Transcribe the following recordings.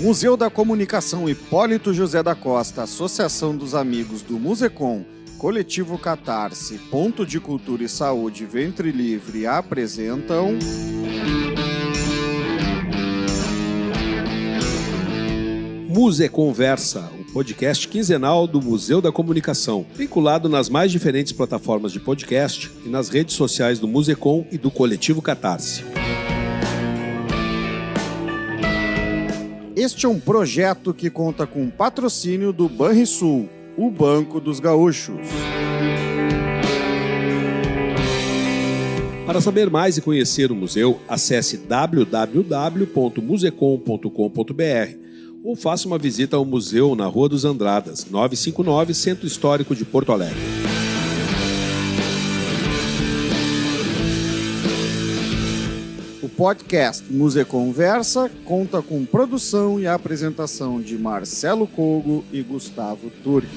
Museu da Comunicação Hipólito José da Costa, Associação dos Amigos do Musecom, Coletivo Catarse, Ponto de Cultura e Saúde Ventre Livre apresentam... Museconversa, o podcast quinzenal do Museu da Comunicação, vinculado nas mais diferentes plataformas de podcast e nas redes sociais do Musecom e do Coletivo Catarse. Este é um projeto que conta com o patrocínio do Banrisul, o Banco dos Gaúchos. Para saber mais e conhecer o museu, acesse www.musecom.com.br ou faça uma visita ao museu na Rua dos Andradas, 959, Centro Histórico de Porto Alegre. O podcast Museconversa conta com produção e apresentação de Marcelo Cogo e Gustavo Turki.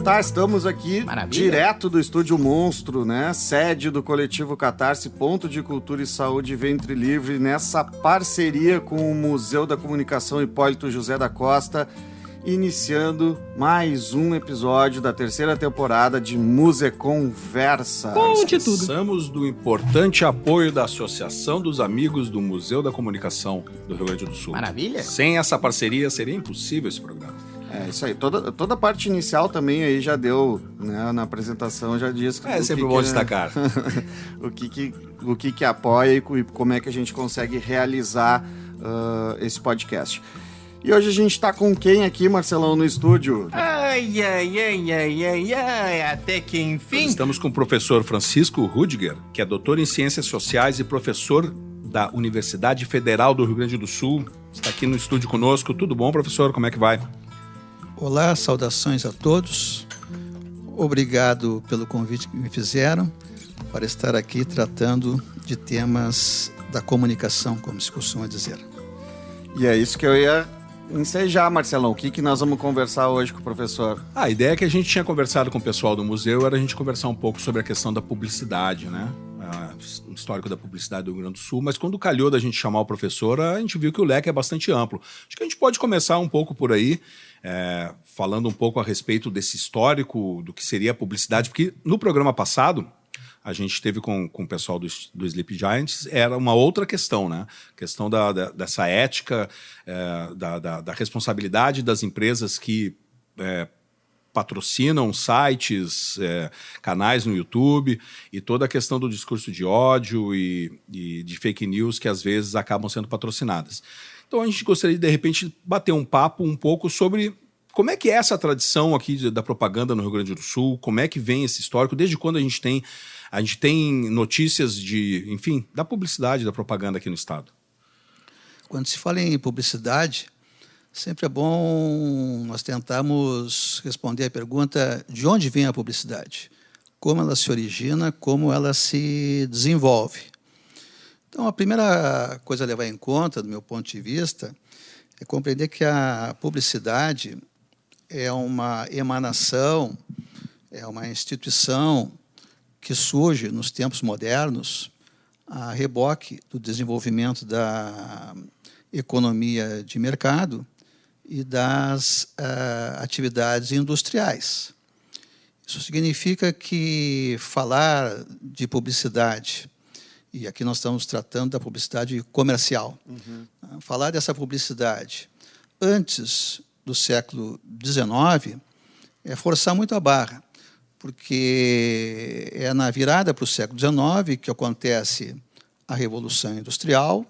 Tá, estamos aqui direto do Estúdio Monstro, né? Sede do Coletivo Catarse, Ponto de Cultura e Saúde Ventre Livre, nessa parceria com o Museu da Comunicação Hipólito José da Costa, iniciando mais um episódio da terceira temporada de Museconversa. Conte tudo. Precisamos do importante apoio da Associação dos Amigos do Museu da Comunicação do Rio Grande do Sul. Maravilha. Sem essa parceria seria impossível esse programa. É isso aí, toda a parte inicial também aí já deu, né, na apresentação já disse que... É sempre bom destacar. o que apoia e como é que a gente consegue realizar esse podcast. E hoje a gente está com quem aqui, Marcelão, no estúdio? Ai, até que enfim... Nós estamos com o professor Francisco Rudiger, que é doutor em Ciências Sociais e professor da Universidade Federal do Rio Grande do Sul. Está aqui no estúdio conosco. Tudo bom, professor? Como é que vai? Olá, saudações a todos. Obrigado pelo convite que me fizeram para estar aqui tratando de temas da comunicação, como se costuma dizer. E é isso que eu ia ensejar, Marcelão. O que nós vamos conversar hoje com o professor? A ideia é que a gente tinha conversado com o pessoal do museu era a gente conversar um pouco sobre a questão da publicidade, né? O histórico da publicidade do Rio Grande do Sul, mas quando calhou da gente chamar o professor, a gente viu que o leque é bastante amplo. Acho que a gente pode começar um pouco por aí, falando um pouco a respeito desse histórico do que seria a publicidade, porque no programa passado, a gente teve com o pessoal do Sleep Giants, era uma outra questão, né? Questão dessa ética, da responsabilidade das empresas que patrocinam sites, canais no YouTube, e toda a questão do discurso de ódio e de fake news que às vezes acabam sendo patrocinadas. Então a gente gostaria de repente bater um papo um pouco sobre como é que é essa tradição aqui da propaganda no Rio Grande do Sul, como é que vem esse histórico, desde quando a gente tem notícias da publicidade, da propaganda aqui no estado. Quando se fala em publicidade, sempre é bom nós tentarmos responder a pergunta de onde vem a publicidade, como ela se origina, como ela se desenvolve. Então, a primeira coisa a levar em conta, do meu ponto de vista, é compreender que a publicidade é uma emanação, é uma instituição que surge nos tempos modernos a reboque do desenvolvimento da economia de mercado e das atividades industriais. Isso significa que falar de publicidade, e aqui nós estamos tratando da publicidade comercial, falar dessa publicidade antes do século XIX é forçar muito a barra, porque é na virada para o século XIX que acontece a Revolução Industrial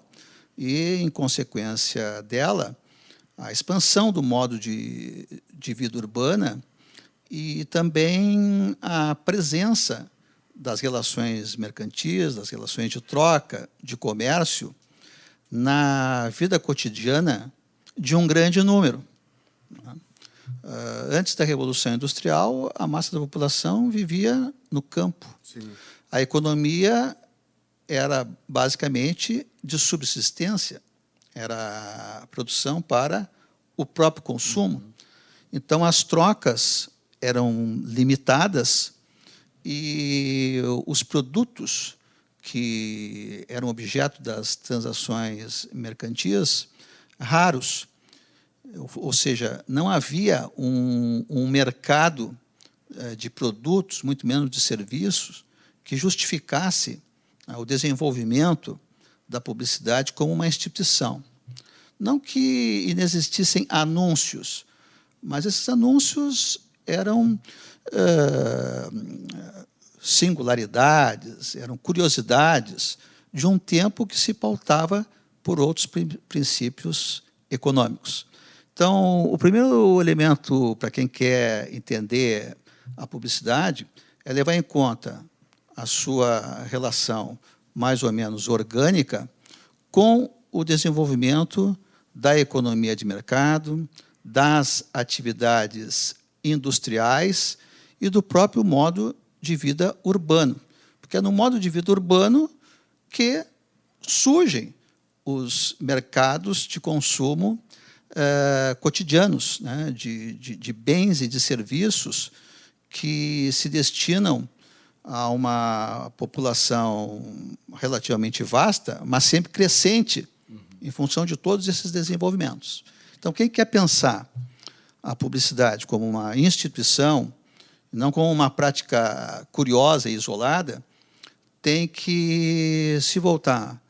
e, em consequência dela, a expansão do modo de vida urbana e também a presença das relações mercantis, das relações de troca, de comércio, na vida cotidiana de um grande número. Antes da Revolução Industrial, a massa da população vivia no campo. Sim. A economia era basicamente de subsistência, era a produção para o próprio consumo. Então, as trocas eram limitadas e os produtos que eram objeto das transações mercantis, raros. Ou seja, não havia um mercado de produtos, muito menos de serviços, que justificasse o desenvolvimento da publicidade como uma instituição. Não que inexistissem anúncios, mas esses anúncios eram singularidades, eram curiosidades de um tempo que se pautava por outros princípios econômicos. Então, o primeiro elemento para quem quer entender a publicidade é levar em conta a sua relação mais ou menos orgânica com o desenvolvimento da economia de mercado, das atividades industriais e do próprio modo de vida urbano. Porque é no modo de vida urbano que surgem os mercados de consumo cotidianos, né, de bens e de serviços que se destinam a uma população relativamente vasta, mas sempre crescente, em função de todos esses desenvolvimentos. Então, quem quer pensar a publicidade como uma instituição, não como uma prática curiosa e isolada, tem que se voltar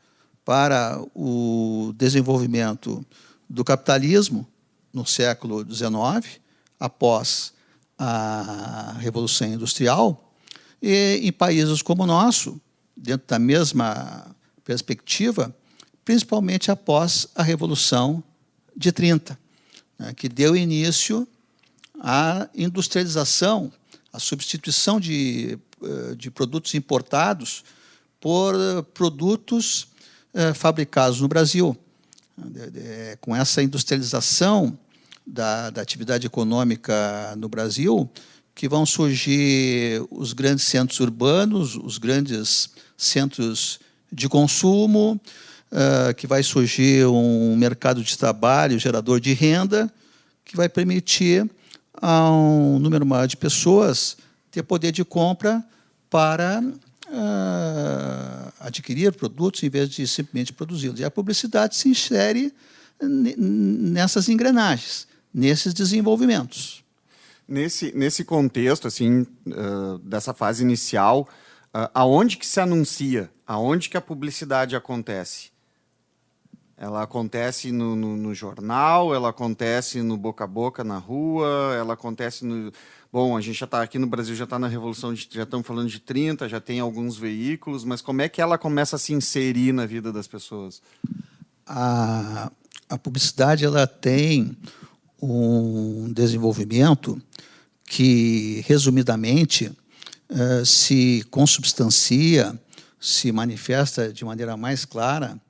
para o desenvolvimento do capitalismo no século XIX, após a Revolução Industrial, e em países como o nosso, dentro da mesma perspectiva, principalmente após a Revolução de 30, né, que deu início à industrialização, à substituição de produtos importados por produtos fabricados no Brasil. Com essa industrialização da atividade econômica no Brasil, que vão surgir os grandes centros urbanos, os grandes centros de consumo, que vai surgir um mercado de trabalho gerador de renda, que vai permitir a um número maior de pessoas ter poder de compra para adquirir produtos em vez de simplesmente produzi-los. E a publicidade se insere nessas engrenagens, nesses desenvolvimentos. Nesse contexto, assim, dessa fase inicial, aonde que se anuncia? Aonde que a publicidade acontece? Ela acontece no jornal, ela acontece no boca a boca, na rua, ela acontece no... Bom, a gente já está aqui no Brasil, já está na Revolução, já estamos falando de 30, já tem alguns veículos, mas como é que ela começa a se inserir na vida das pessoas? A publicidade ela tem um desenvolvimento que, resumidamente, se consubstancia, se manifesta de maneira mais clara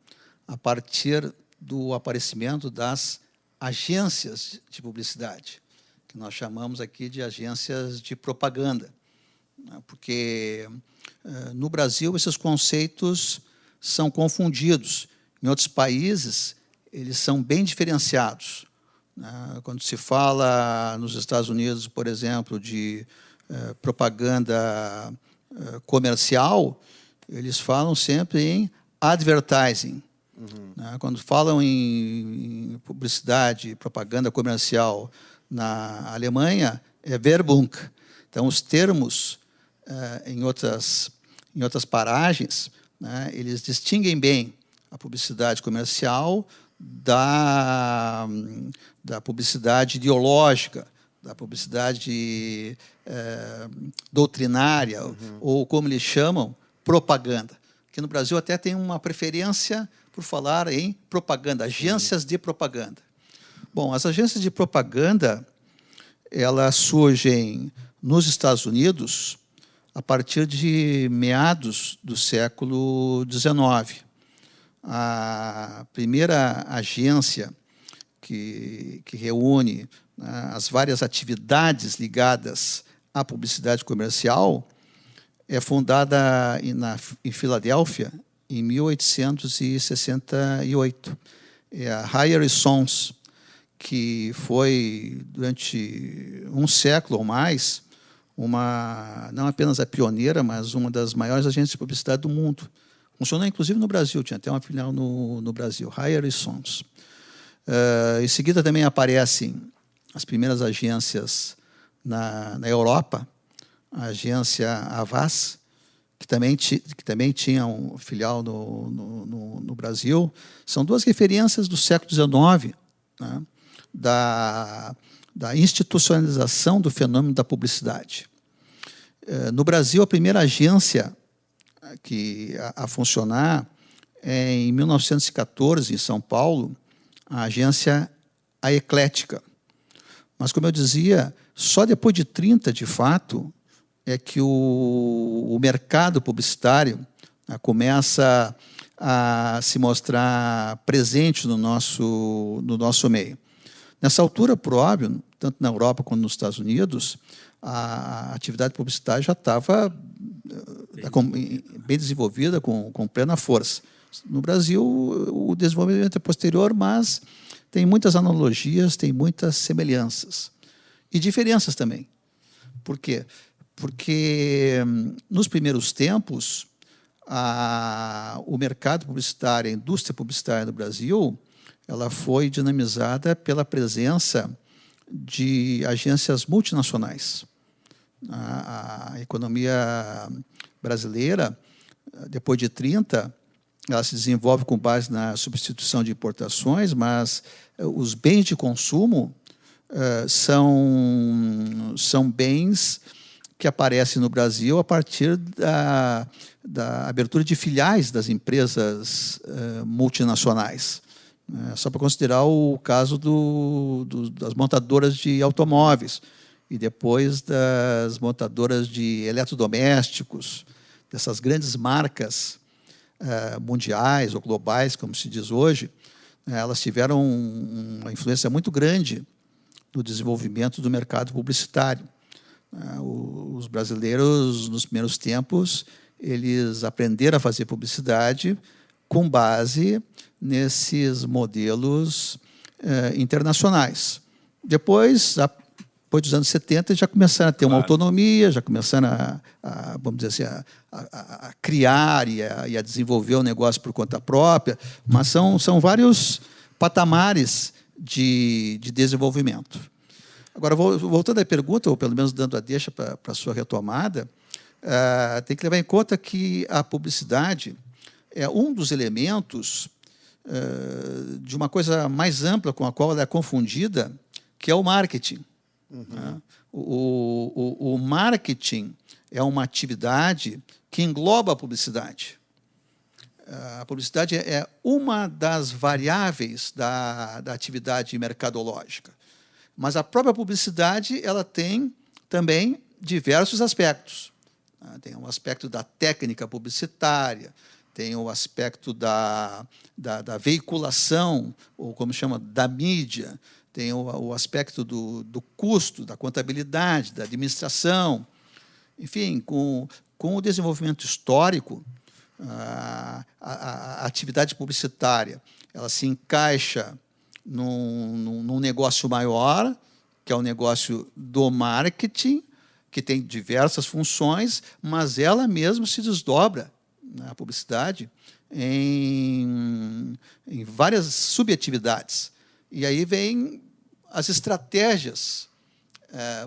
a partir do aparecimento das agências de publicidade, que nós chamamos aqui de agências de propaganda, porque no Brasil esses conceitos são confundidos. Em outros países, eles são bem diferenciados. Quando se fala nos Estados Unidos, por exemplo, de propaganda comercial, eles falam sempre em advertising. Quando falam em publicidade, propaganda comercial na Alemanha, é Werbung. Então, os termos, em outras paragens, né, eles distinguem bem a publicidade comercial da publicidade ideológica, da publicidade doutrinária, ou como eles chamam, propaganda. Que no Brasil até tem uma preferência por falar em propaganda, agências de propaganda. Bom, as agências de propaganda, elas surgem nos Estados Unidos a partir de meados do século XIX. A primeira agência que reúne, né, as várias atividades ligadas à publicidade comercial é fundada em Filadélfia, em 1868. é a Higher Sons, que foi, durante um século ou mais, não apenas a pioneira, mas uma das maiores agências de publicidade do mundo. Funcionou, inclusive, no Brasil, tinha até uma filial no Brasil, Higher Sons. Em seguida, também aparecem as primeiras agências na Europa, a agência Havas, que também tinha um filial no Brasil. São duas referências do século XIX, né, da institucionalização do fenômeno da publicidade. No Brasil, a primeira agência a funcionar é em 1914, em São Paulo, a agência A Eclética. Mas, como eu dizia, só depois de 30, de fato, é que o mercado publicitário começa a se mostrar presente no nosso meio. Nessa altura, por óbvio, tanto na Europa quanto nos Estados Unidos, a atividade publicitária já estava bem desenvolvida, com plena força. No Brasil, o desenvolvimento é posterior, mas tem muitas analogias, tem muitas semelhanças. E diferenças também. Por quê? Porque, nos primeiros tempos, o mercado publicitário, a indústria publicitária no Brasil, ela foi dinamizada pela presença de agências multinacionais. A economia brasileira, depois de 30, ela se desenvolve com base na substituição de importações, mas os bens de consumo são bens que aparecem no Brasil a partir da abertura de filiais das empresas multinacionais. Só para considerar o caso das montadoras de automóveis e depois das montadoras de eletrodomésticos, dessas grandes marcas mundiais ou globais, como se diz hoje, elas tiveram uma influência muito grande no desenvolvimento do mercado publicitário. Os brasileiros, nos primeiros tempos, eles aprenderam a fazer publicidade com base nesses modelos internacionais. Depois dos anos 70, já começaram a ter uma autonomia, já começaram vamos dizer assim, a criar e a desenvolver o negócio por conta própria, mas são vários patamares de desenvolvimento. Agora, voltando à pergunta, ou pelo menos dando a deixa para a sua retomada, tem que levar em conta que a publicidade é um dos elementos de uma coisa mais ampla com a qual ela é confundida, que é o marketing. Uhum. O marketing é uma atividade que engloba a publicidade. A publicidade é uma das variáveis da atividade mercadológica. Mas a própria publicidade ela tem também diversos aspectos. Tem um aspecto da técnica publicitária, tem o aspecto da veiculação, ou como chama, da mídia, tem o aspecto do custo, da contabilidade, da administração. Enfim, com o desenvolvimento histórico, a atividade publicitária ela se encaixa num negócio maior, que é o negócio do marketing, que tem diversas funções, mas ela mesma se desdobra, a publicidade, em várias subatividades. E aí vem as estratégias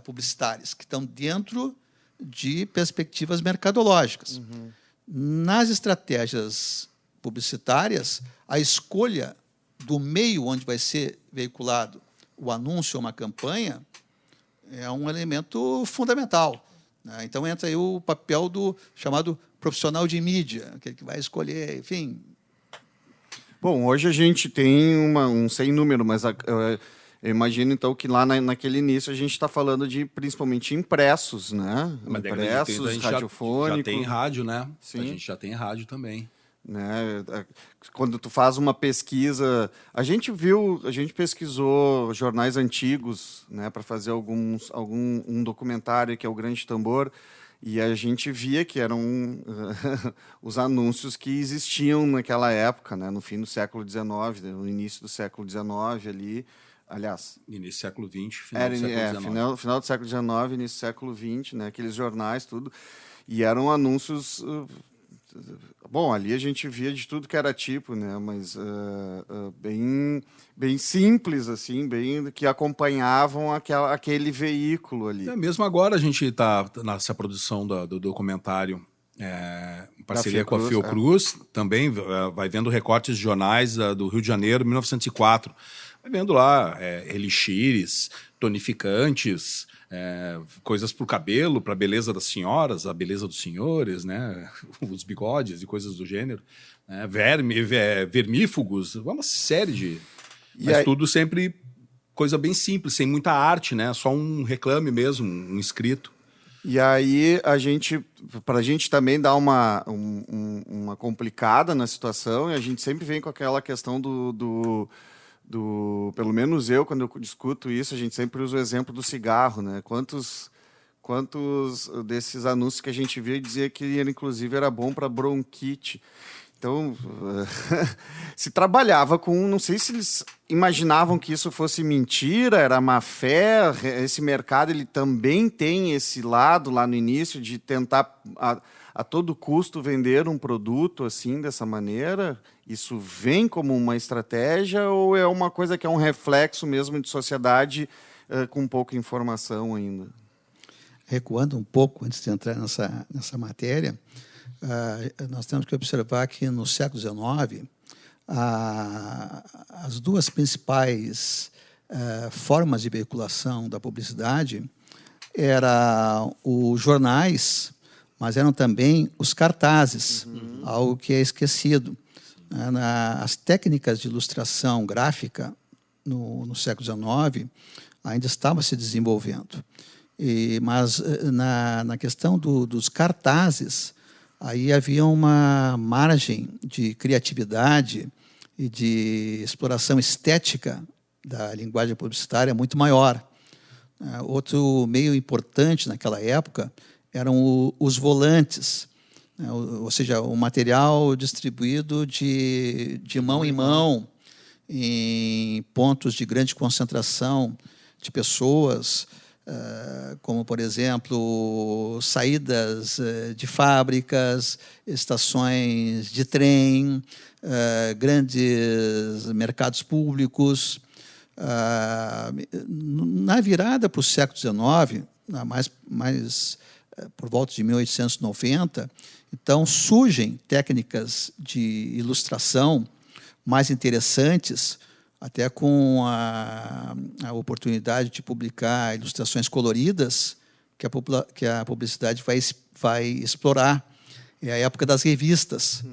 publicitárias, que estão dentro de perspectivas mercadológicas. Uhum. Nas estratégias publicitárias, a escolha do meio onde vai ser veiculado o anúncio ou uma campanha é um elemento fundamental. Então, entra aí o papel do chamado profissional de mídia, aquele que vai escolher, enfim. Bom, hoje a gente tem um sem número, mas eu imagino, então, que lá naquele início a gente está falando de, principalmente, impressos, né? Mas impressos, radiofônicos. Já tem rádio, né? Sim. A gente já tem rádio também. Né? Quando tu faz uma pesquisa, a gente pesquisou jornais antigos, né, para fazer um documentário que é o Grande Tambor, E a gente via que eram os anúncios que existiam naquela época, né? No fim do século XIX, no início do século XIX ali. Aliás, início do século XX, final do século XIX. Final do século XIX, início do século XX, né? Aqueles jornais, tudo. E eram anúncios... Bom, ali a gente via de tudo que era tipo, né? Mas bem simples, assim, bem que acompanhavam aquele veículo ali. Mesmo agora a gente está nessa produção do documentário em parceria com a Fiocruz, também vai vendo recortes de jornais do Rio de Janeiro, 1904. Vai vendo lá elixires, tonificantes, coisas para o cabelo, para a beleza das senhoras, a beleza dos senhores, né? Os bigodes e coisas do gênero, né? Vermífugos, uma série de... Mas tudo sempre coisa bem simples, sem muita arte, né? Só um reclame mesmo, um escrito. E aí, para a gente também dar uma complicada na situação, e a gente sempre vem com aquela questão pelo menos eu, quando eu discuto isso, a gente sempre usa o exemplo do cigarro, né? Quantos desses anúncios que a gente via dizia que inclusive era bom para bronquite. Então, se trabalhava com... Não sei se eles imaginavam que isso fosse mentira, era má fé. Esse mercado ele também tem esse lado lá no início de tentar a todo custo vender um produto assim, dessa maneira. Isso vem como uma estratégia ou é uma coisa que é um reflexo mesmo de sociedade com pouca informação ainda? Recuando um pouco antes de entrar nessa matéria, nós temos que observar que no século XIX, as duas principais formas de veiculação da publicidade eram os jornais, mas eram também os cartazes, algo que é esquecido. As técnicas de ilustração gráfica no século XIX ainda estavam se desenvolvendo. Mas na questão dos cartazes, aí havia uma margem de criatividade e de exploração estética da linguagem publicitária muito maior. Outro meio importante naquela época eram os volantes, ou seja, o material distribuído de mão em mão em pontos de grande concentração de pessoas, como, por exemplo, saídas de fábricas, estações de trem, grandes mercados públicos. Na virada para o século XIX, mais por volta de 1890, então surgem técnicas de ilustração mais interessantes, até com a oportunidade de publicar ilustrações coloridas que a publicidade vai explorar. É a época das revistas.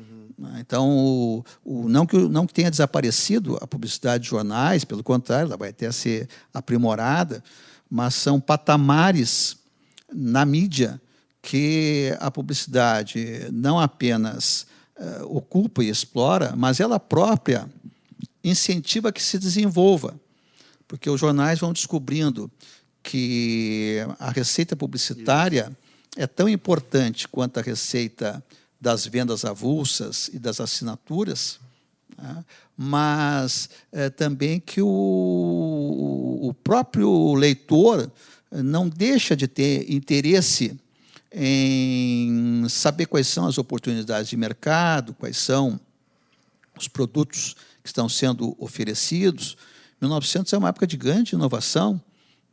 Então, não que tenha desaparecido a publicidade de jornais, pelo contrário, ela vai até ser aprimorada, mas são patamares na mídia que a publicidade não apenas ocupa e explora, mas ela própria incentiva que se desenvolva, porque os jornais vão descobrindo que a receita publicitária é tão importante quanto a receita das vendas avulsas e das assinaturas, né? Mas também que o próprio leitor não deixa de ter interesse em saber quais são as oportunidades de mercado, quais são os produtos que estão sendo oferecidos. 1900 é uma época de grande inovação,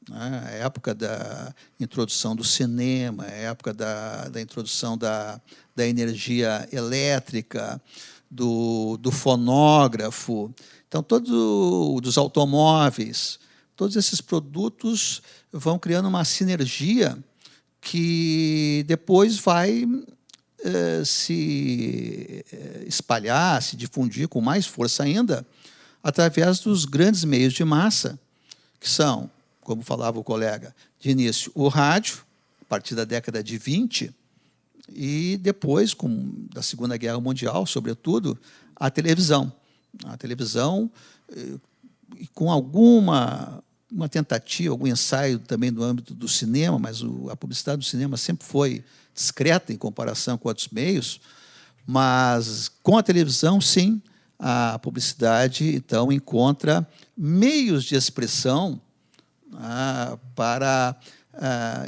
né? É a época da introdução do cinema, é a época da introdução da energia elétrica, do fonógrafo. Então, dos automóveis, todos esses produtos vão criando uma sinergia que depois vai se espalhar, se difundir com mais força ainda, através dos grandes meios de massa, que são, como falava o colega, de início, o rádio, a partir da década de 20, e depois, da Segunda Guerra Mundial, sobretudo, a televisão. A televisão, com alguma uma tentativa, algum ensaio também no âmbito do cinema, mas a publicidade do cinema sempre foi discreta em comparação com outros meios, mas com a televisão, sim, a publicidade, então, encontra meios de expressão para,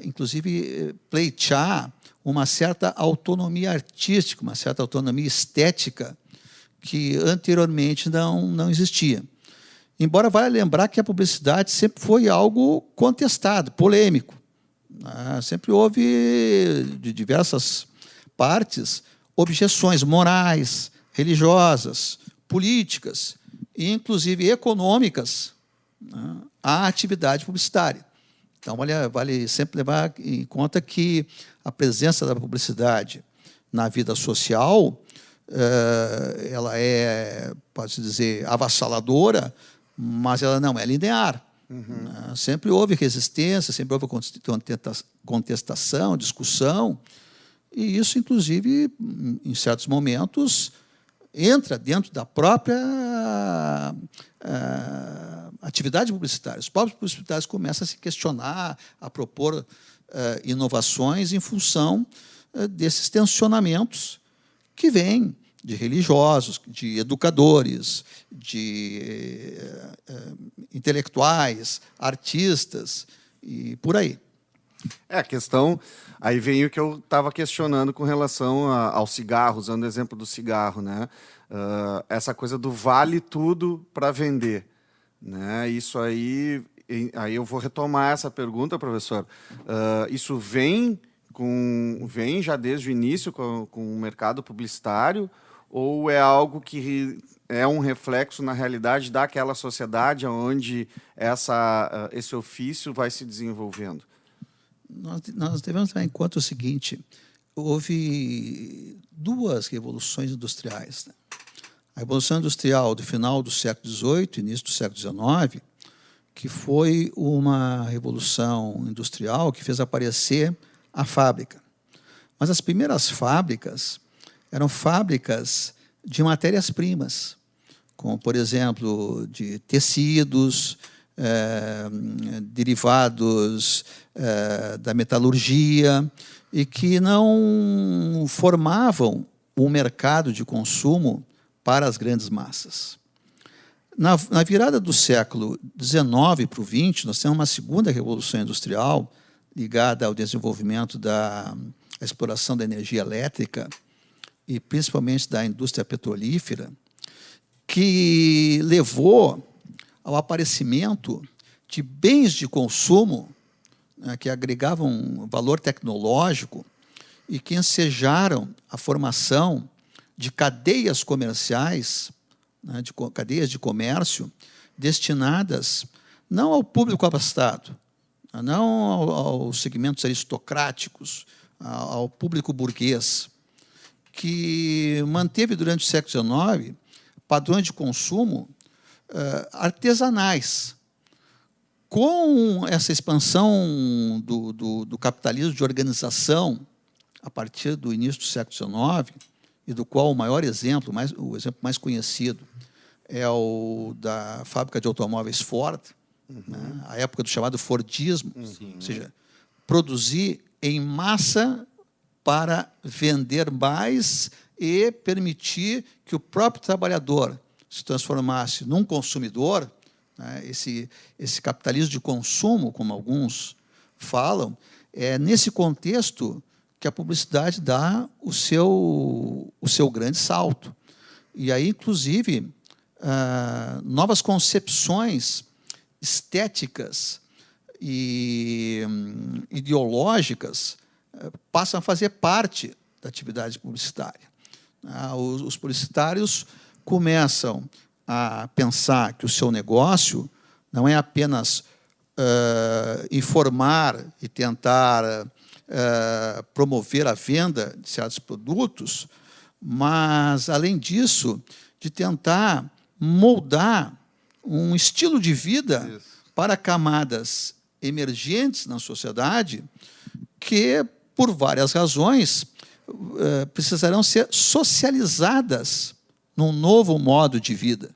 inclusive, pleitear uma certa autonomia artística, uma certa autonomia estética que anteriormente não existia. Embora vale lembrar que a publicidade sempre foi algo contestado, polêmico. Sempre houve, de diversas partes, objeções morais, religiosas, políticas e, inclusive, econômicas à atividade publicitária. Então, vale sempre levar em conta que a presença da publicidade na vida social ela é, pode-se dizer, avassaladora, mas ela não é linear. Sempre houve resistência, sempre houve contestação, discussão, e isso, inclusive, em certos momentos, entra dentro da própria atividade publicitária. Os próprios publicitários começam a se questionar, a propor inovações em função desses tensionamentos que vêm de religiosos, de educadores, de intelectuais, artistas e por aí. A questão, aí vem o que eu estava questionando com relação ao cigarro, usando o exemplo do cigarro, né? Essa coisa do vale tudo para vender, né? Isso aí eu vou retomar essa pergunta, professor. Isso vem já desde o início com o mercado publicitário, ou é algo que é um reflexo, na realidade, daquela sociedade onde esse ofício vai se desenvolvendo? Nós devemos ter em conta o seguinte: houve duas revoluções industriais, né? A Revolução Industrial do final do século XVIII, início do século XIX, que foi uma revolução industrial que fez aparecer a fábrica. Mas as primeiras fábricas eram fábricas de matérias-primas, como, por exemplo, de tecidos, derivados da metalurgia, e que não formavam um mercado de consumo para as grandes massas. Na virada do século XIX para o XX, nós temos uma segunda revolução industrial ligada ao desenvolvimento da exploração da energia elétrica e principalmente da indústria petrolífera, que levou ao aparecimento de bens de consumo, né, que agregavam valor tecnológico e que ensejaram a formação de cadeias comerciais, né, de cadeias de comércio destinadas não ao público abastado, não aos segmentos aristocráticos, ao público burguês, que manteve durante o século XIX padrões de consumo artesanais. Com essa expansão do capitalismo de organização a partir do início do século XIX, e do qual o maior exemplo, o exemplo mais conhecido, é o da fábrica de automóveis Ford, né, a época do chamado Fordismo, ou seja, produzir em massa para vender mais e permitir que o próprio trabalhador se transformasse num consumidor, né, esse capitalismo de consumo, como alguns falam, é nesse contexto que a publicidade dá o seu grande salto. E aí, inclusive, novas concepções estéticas e ideológicas passam a fazer parte da atividade publicitária. Os publicitários começam a pensar que o seu negócio não é apenas informar e tentar promover a venda de certos produtos, mas, além disso, de tentar moldar um estilo de vida para camadas emergentes na sociedade que, por várias razões, precisarão ser socializadas num novo modo de vida,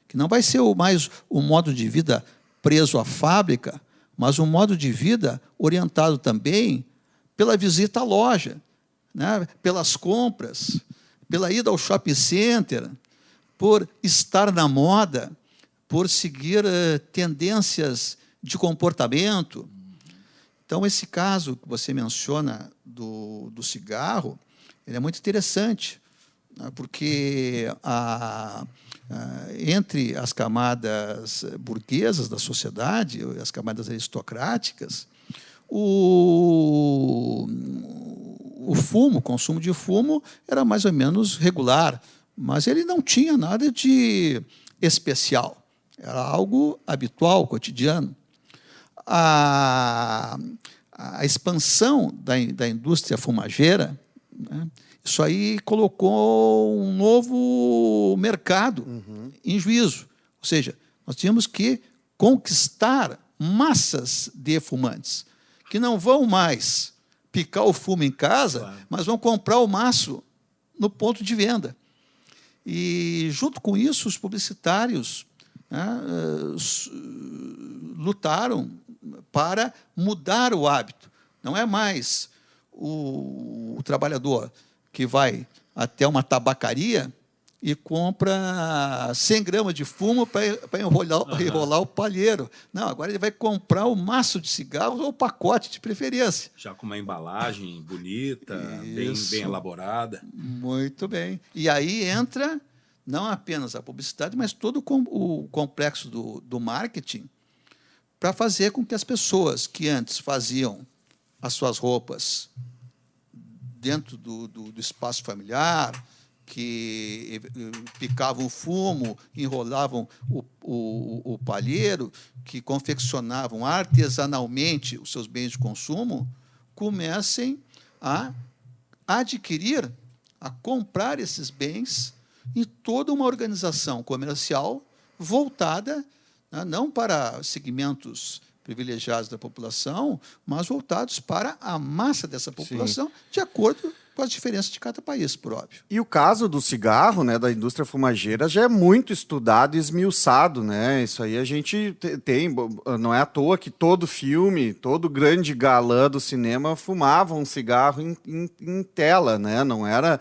que não vai ser mais um modo de vida preso à fábrica, mas um modo de vida orientado também pela visita à loja, né? Pelas compras, pela ida ao shopping center, por estar na moda, por seguir tendências de comportamento. Então, esse caso que você menciona do cigarro, ele é muito interessante, né? Porque entre as camadas burguesas da sociedade, as camadas aristocráticas, o fumo, o consumo de fumo era mais ou menos regular, mas ele não tinha nada de especial, era algo habitual, cotidiano. A expansão da indústria fumageira, né, isso aí colocou um novo mercado em juízo. Ou seja, nós tínhamos que conquistar massas de fumantes, que não vão mais picar o fumo em casa, claro, mas vão comprar o maço no ponto de venda. E, junto com isso, os publicitários, né, lutaram para mudar o hábito. Não é mais o trabalhador que vai até uma tabacaria e compra 100 gramas de fumo para enrolar o palheiro. Não, agora ele vai comprar o maço de cigarros ou o pacote de preferência. Já com uma embalagem bonita, bem elaborada. Muito bem. E aí entra não apenas a publicidade, mas todo o complexo do marketing para fazer com que as pessoas que antes faziam as suas roupas dentro do espaço familiar, que picavam fumo, enrolavam o palheiro, que confeccionavam artesanalmente os seus bens de consumo, comecem a adquirir, a comprar esses bens em toda uma organização comercial voltada, né, não para segmentos privilegiados da população, mas voltados para a massa dessa população, sim, de acordo com as diferenças de cada país, por óbvio. E o caso do cigarro, né, da indústria fumageira, já é muito estudado e esmiuçado, né? Isso aí a gente tem, não é à toa que todo filme, todo grande galã do cinema fumava um cigarro em tela, né? Não era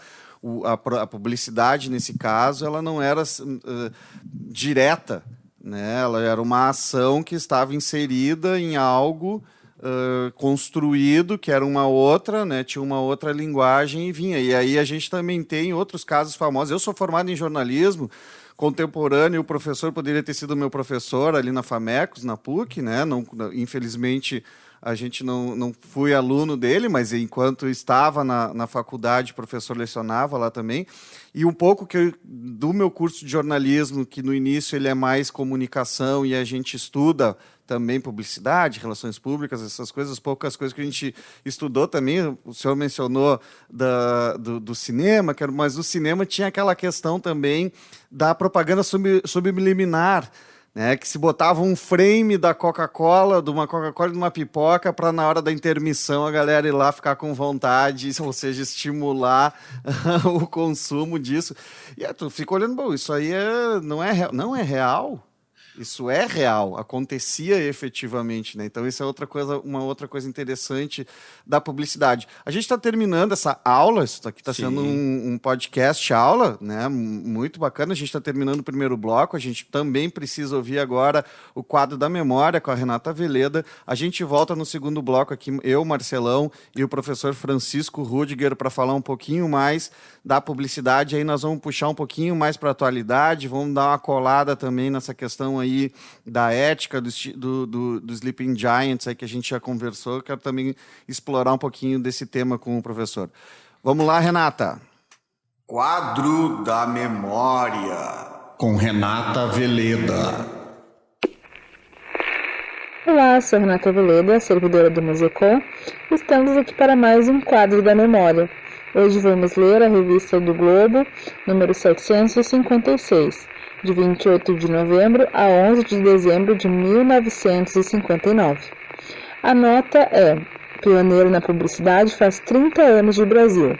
a publicidade nesse caso, ela não era direta, né? Ela era uma ação que estava inserida em algo construído, que era uma outra, né? Tinha uma outra linguagem e vinha. E aí a gente também tem outros casos famosos. Eu sou formado em jornalismo contemporâneo, o professor poderia ter sido meu professor ali na FAMECOS, na PUC, né? Não, infelizmente, a gente não fui aluno dele, mas enquanto estava na faculdade, o professor lecionava lá também. E um pouco do meu curso de jornalismo, que no início ele é mais comunicação e a gente estuda também publicidade, relações públicas, essas coisas, poucas coisas que a gente estudou também. O senhor mencionou do cinema, mas o cinema tinha aquela questão também da propaganda subliminar, né, que se botava um frame da Coca-Cola, de uma Coca-Cola e de uma pipoca, para na hora da intermissão a galera ir lá ficar com vontade, ou seja, estimular o consumo disso. E tu fica olhando, bom, isso aí não é real? Isso é real, acontecia efetivamente, né? Então isso é uma outra coisa interessante da publicidade. A gente está terminando essa aula, isso aqui está sendo um podcast aula, né? Muito bacana. A gente está terminando o primeiro bloco. A gente também precisa ouvir agora o quadro da memória com a Renata Veleda. A gente volta no segundo bloco aqui, eu, Marcelão, e o professor Francisco Rudiger, para falar um pouquinho mais da publicidade. Aí nós vamos puxar um pouquinho mais para a atualidade, vamos dar uma colada também nessa questão aí da ética do Sleeping Giants aí que a gente já conversou. Eu quero também explorar um pouquinho desse tema com o professor. Vamos lá, Renata. Quadro da memória com Renata Veleda. Olá, sou Renata Veleda, servidora do Musecom. Estamos aqui para mais um quadro da memória. Hoje vamos ler a revista do Globo, número 756, de 28 de novembro a 11 de dezembro de 1959. A nota é: pioneiro na publicidade faz 30 anos de Brasil.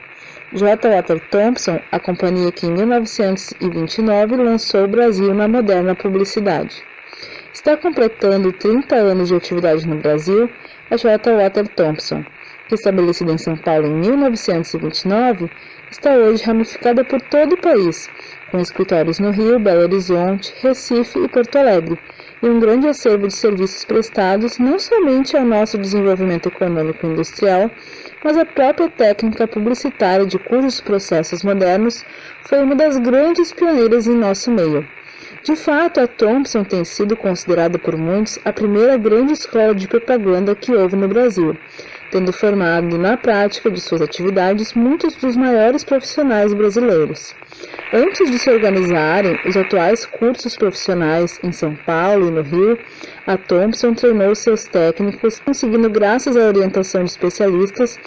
J. Walter Thompson, a companhia que em 1929 lançou o Brasil na moderna publicidade. Está completando 30 anos de atividade no Brasil a J. Walter Thompson, que, estabelecida em São Paulo em 1929, está hoje ramificada por todo o país, com escritórios no Rio, Belo Horizonte, Recife e Porto Alegre, e um grande acervo de serviços prestados não somente ao nosso desenvolvimento econômico e industrial, mas a própria técnica publicitária de cujos processos modernos foi uma das grandes pioneiras em nosso meio. De fato, a Thompson tem sido considerada por muitos a primeira grande escola de propaganda que houve no Brasil, tendo formado na prática de suas atividades muitos dos maiores profissionais brasileiros. Antes de se organizarem os atuais cursos profissionais em São Paulo e no Rio, a Thompson treinou seus técnicos, conseguindo, graças à orientação de especialistas,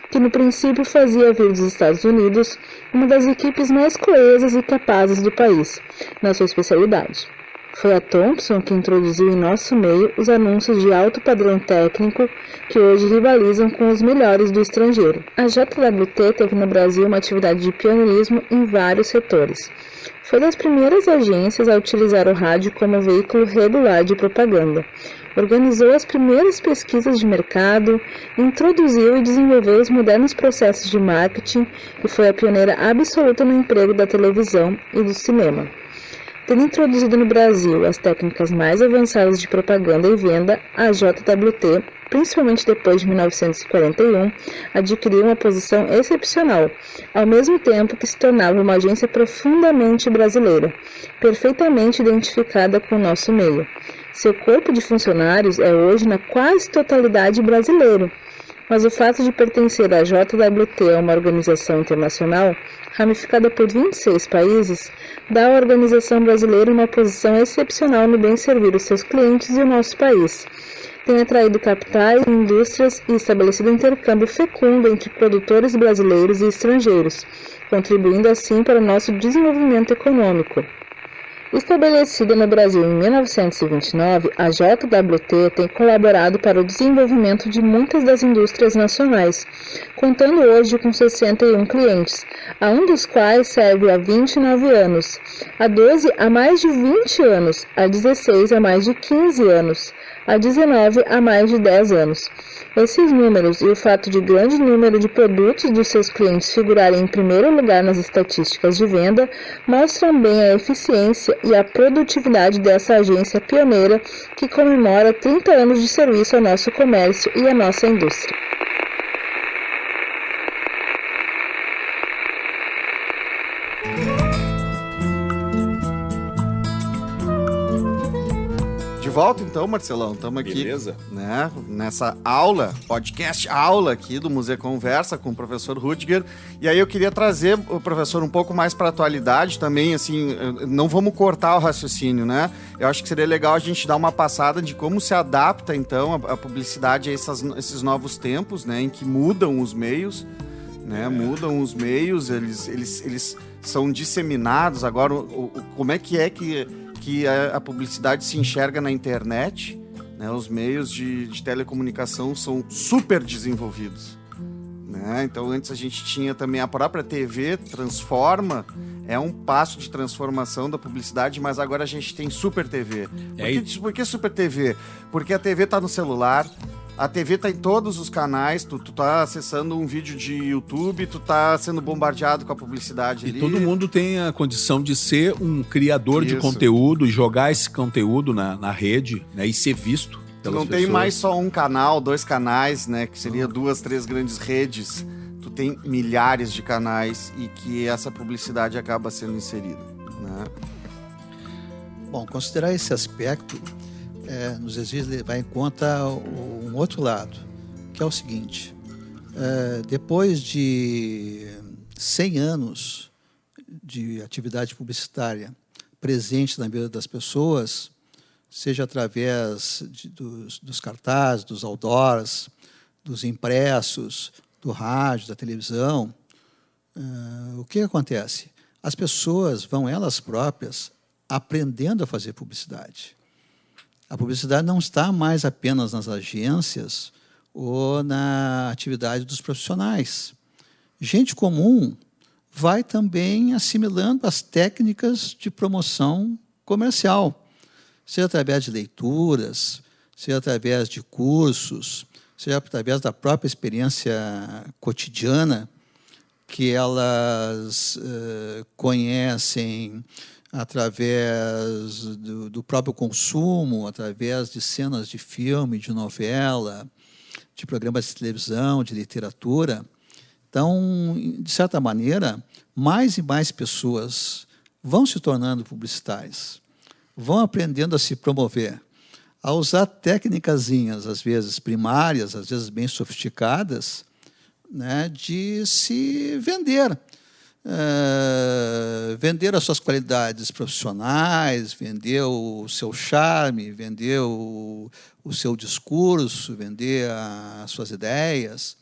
que no princípio fazia vir dos Estados Unidos, uma das equipes mais coesas e capazes do país, na sua especialidade. Foi a Thompson que introduziu em nosso meio os anúncios de alto padrão técnico que hoje rivalizam com os melhores do estrangeiro. A JWT teve no Brasil uma atividade de pioneirismo em vários setores. Foi das primeiras agências a utilizar o rádio como veículo regular de propaganda. Organizou as primeiras pesquisas de mercado, introduziu e desenvolveu os modernos processos de marketing e foi a pioneira absoluta no emprego da televisão e do cinema. Tendo introduzido no Brasil as técnicas mais avançadas de propaganda e venda, a JWT, principalmente depois de 1941, adquiriu uma posição excepcional, ao mesmo tempo que se tornava uma agência profundamente brasileira, perfeitamente identificada com o nosso meio. Seu corpo de funcionários é hoje na quase totalidade brasileiro, mas o fato de pertencer à JWT a uma organização internacional, ramificada por 26 países, dá à organização brasileira uma posição excepcional no bem servir os seus clientes e o nosso país. Tem atraído capitais e indústrias e estabelecido intercâmbio fecundo entre produtores brasileiros e estrangeiros, contribuindo assim para o nosso desenvolvimento econômico. Estabelecida no Brasil em 1929, a JWT tem colaborado para o desenvolvimento de muitas das indústrias nacionais, contando hoje com 61 clientes, a um dos quais serve há 29 anos, a 12 há mais de 20 anos, a 16 há mais de 15 anos, a 19 há mais de 10 anos. Esses números e o fato de grande número de produtos dos seus clientes figurarem em primeiro lugar nas estatísticas de venda mostram bem a eficiência e a produtividade dessa agência pioneira que comemora 30 anos de serviço ao nosso comércio e à nossa indústria. De volta então, Marcelão, estamos aqui, Beleza. né, nessa aula, podcast aula aqui do Museu Conversa com o professor Rutger, e aí eu queria trazer o professor um pouco mais para a atualidade também, assim, não vamos cortar o raciocínio, né, eu acho que seria legal a gente dar uma passada de como se adapta então a publicidade a esses novos tempos, né, em que mudam os meios, né, eles são disseminados agora, como é que a publicidade se enxerga na internet, né? Os meios de telecomunicação são super desenvolvidos, né? Então antes a gente tinha também a própria TV transforma, é um passo de transformação da publicidade, mas agora a gente tem Super TV. Por que Super TV? Porque a TV está no celular, a TV tá em todos os canais, tu tá acessando um vídeo de YouTube, tu tá sendo bombardeado com a publicidade ali. E todo mundo tem a condição de ser um criador de conteúdo e jogar esse conteúdo na rede, né, e ser visto pelas pessoas. Tem mais só um canal, 2 canais, né, que seria 2, 3 grandes redes. Tu tem milhares de canais e que essa publicidade acaba sendo inserida, né? Bom, considerar esse aspecto nos exige levar em conta um outro lado, que é o seguinte: depois de 100 anos de atividade publicitária presente na vida das pessoas, seja através dos cartazes, dos outdoors, dos impressos, do rádio, da televisão, o que acontece? As pessoas vão, elas próprias, aprendendo a fazer publicidade. A publicidade não está mais apenas nas agências ou na atividade dos profissionais. Gente comum vai também assimilando as técnicas de promoção comercial. seja através de leituras, seja através de cursos, seja através da própria experiência cotidiana que elas conhecem através do próprio consumo, através de cenas de filme, de novela, de programas de televisão, de literatura. Então, de certa maneira, mais e mais pessoas vão se tornando publicitárias, vão aprendendo a se promover, a usar técnicazinhas, às vezes primárias, às vezes bem sofisticadas, né, de se vender. Vender as suas qualidades profissionais, vender o seu charme, vender o seu discurso, vender as suas ideias.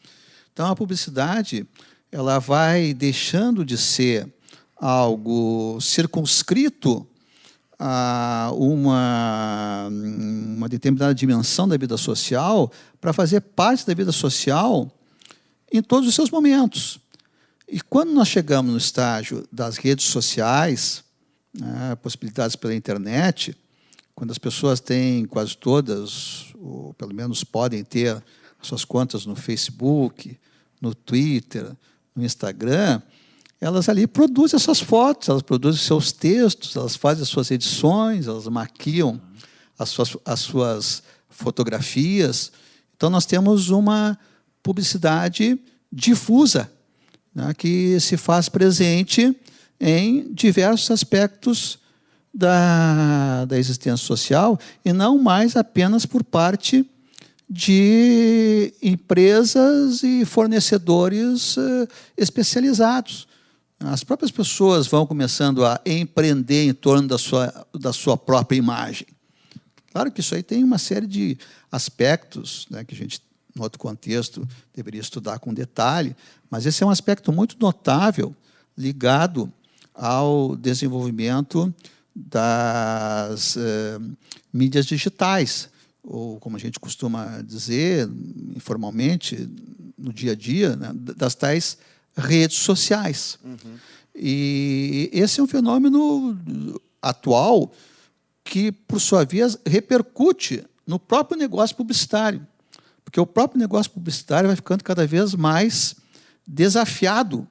Então, a publicidade ela vai deixando de ser algo circunscrito a uma determinada dimensão da vida social para fazer parte da vida social em todos os seus momentos. E quando nós chegamos no estágio das redes sociais, né, possibilidades pela internet, quando as pessoas têm quase todas, ou pelo menos podem ter suas contas no Facebook, no Twitter, no Instagram, elas ali produzem as suas fotos, elas produzem os seus textos, elas fazem as suas edições, elas maquiam as suas fotografias. Então, nós temos uma publicidade difusa, né, que se faz presente em diversos aspectos da existência social e não mais apenas por parte de empresas e fornecedores especializados. As próprias pessoas vão começando a empreender em torno da sua própria imagem. Claro que isso aí tem uma série de aspectos, né, que a gente, no outro contexto, deveria estudar com detalhe, mas esse é um aspecto muito notável ligado ao desenvolvimento das mídias digitais, ou, como a gente costuma dizer informalmente, no dia a dia, né, das tais redes sociais. Uhum. E esse é um fenômeno atual que, por sua vez, repercute no próprio negócio publicitário, porque o próprio negócio publicitário vai ficando cada vez mais desafiado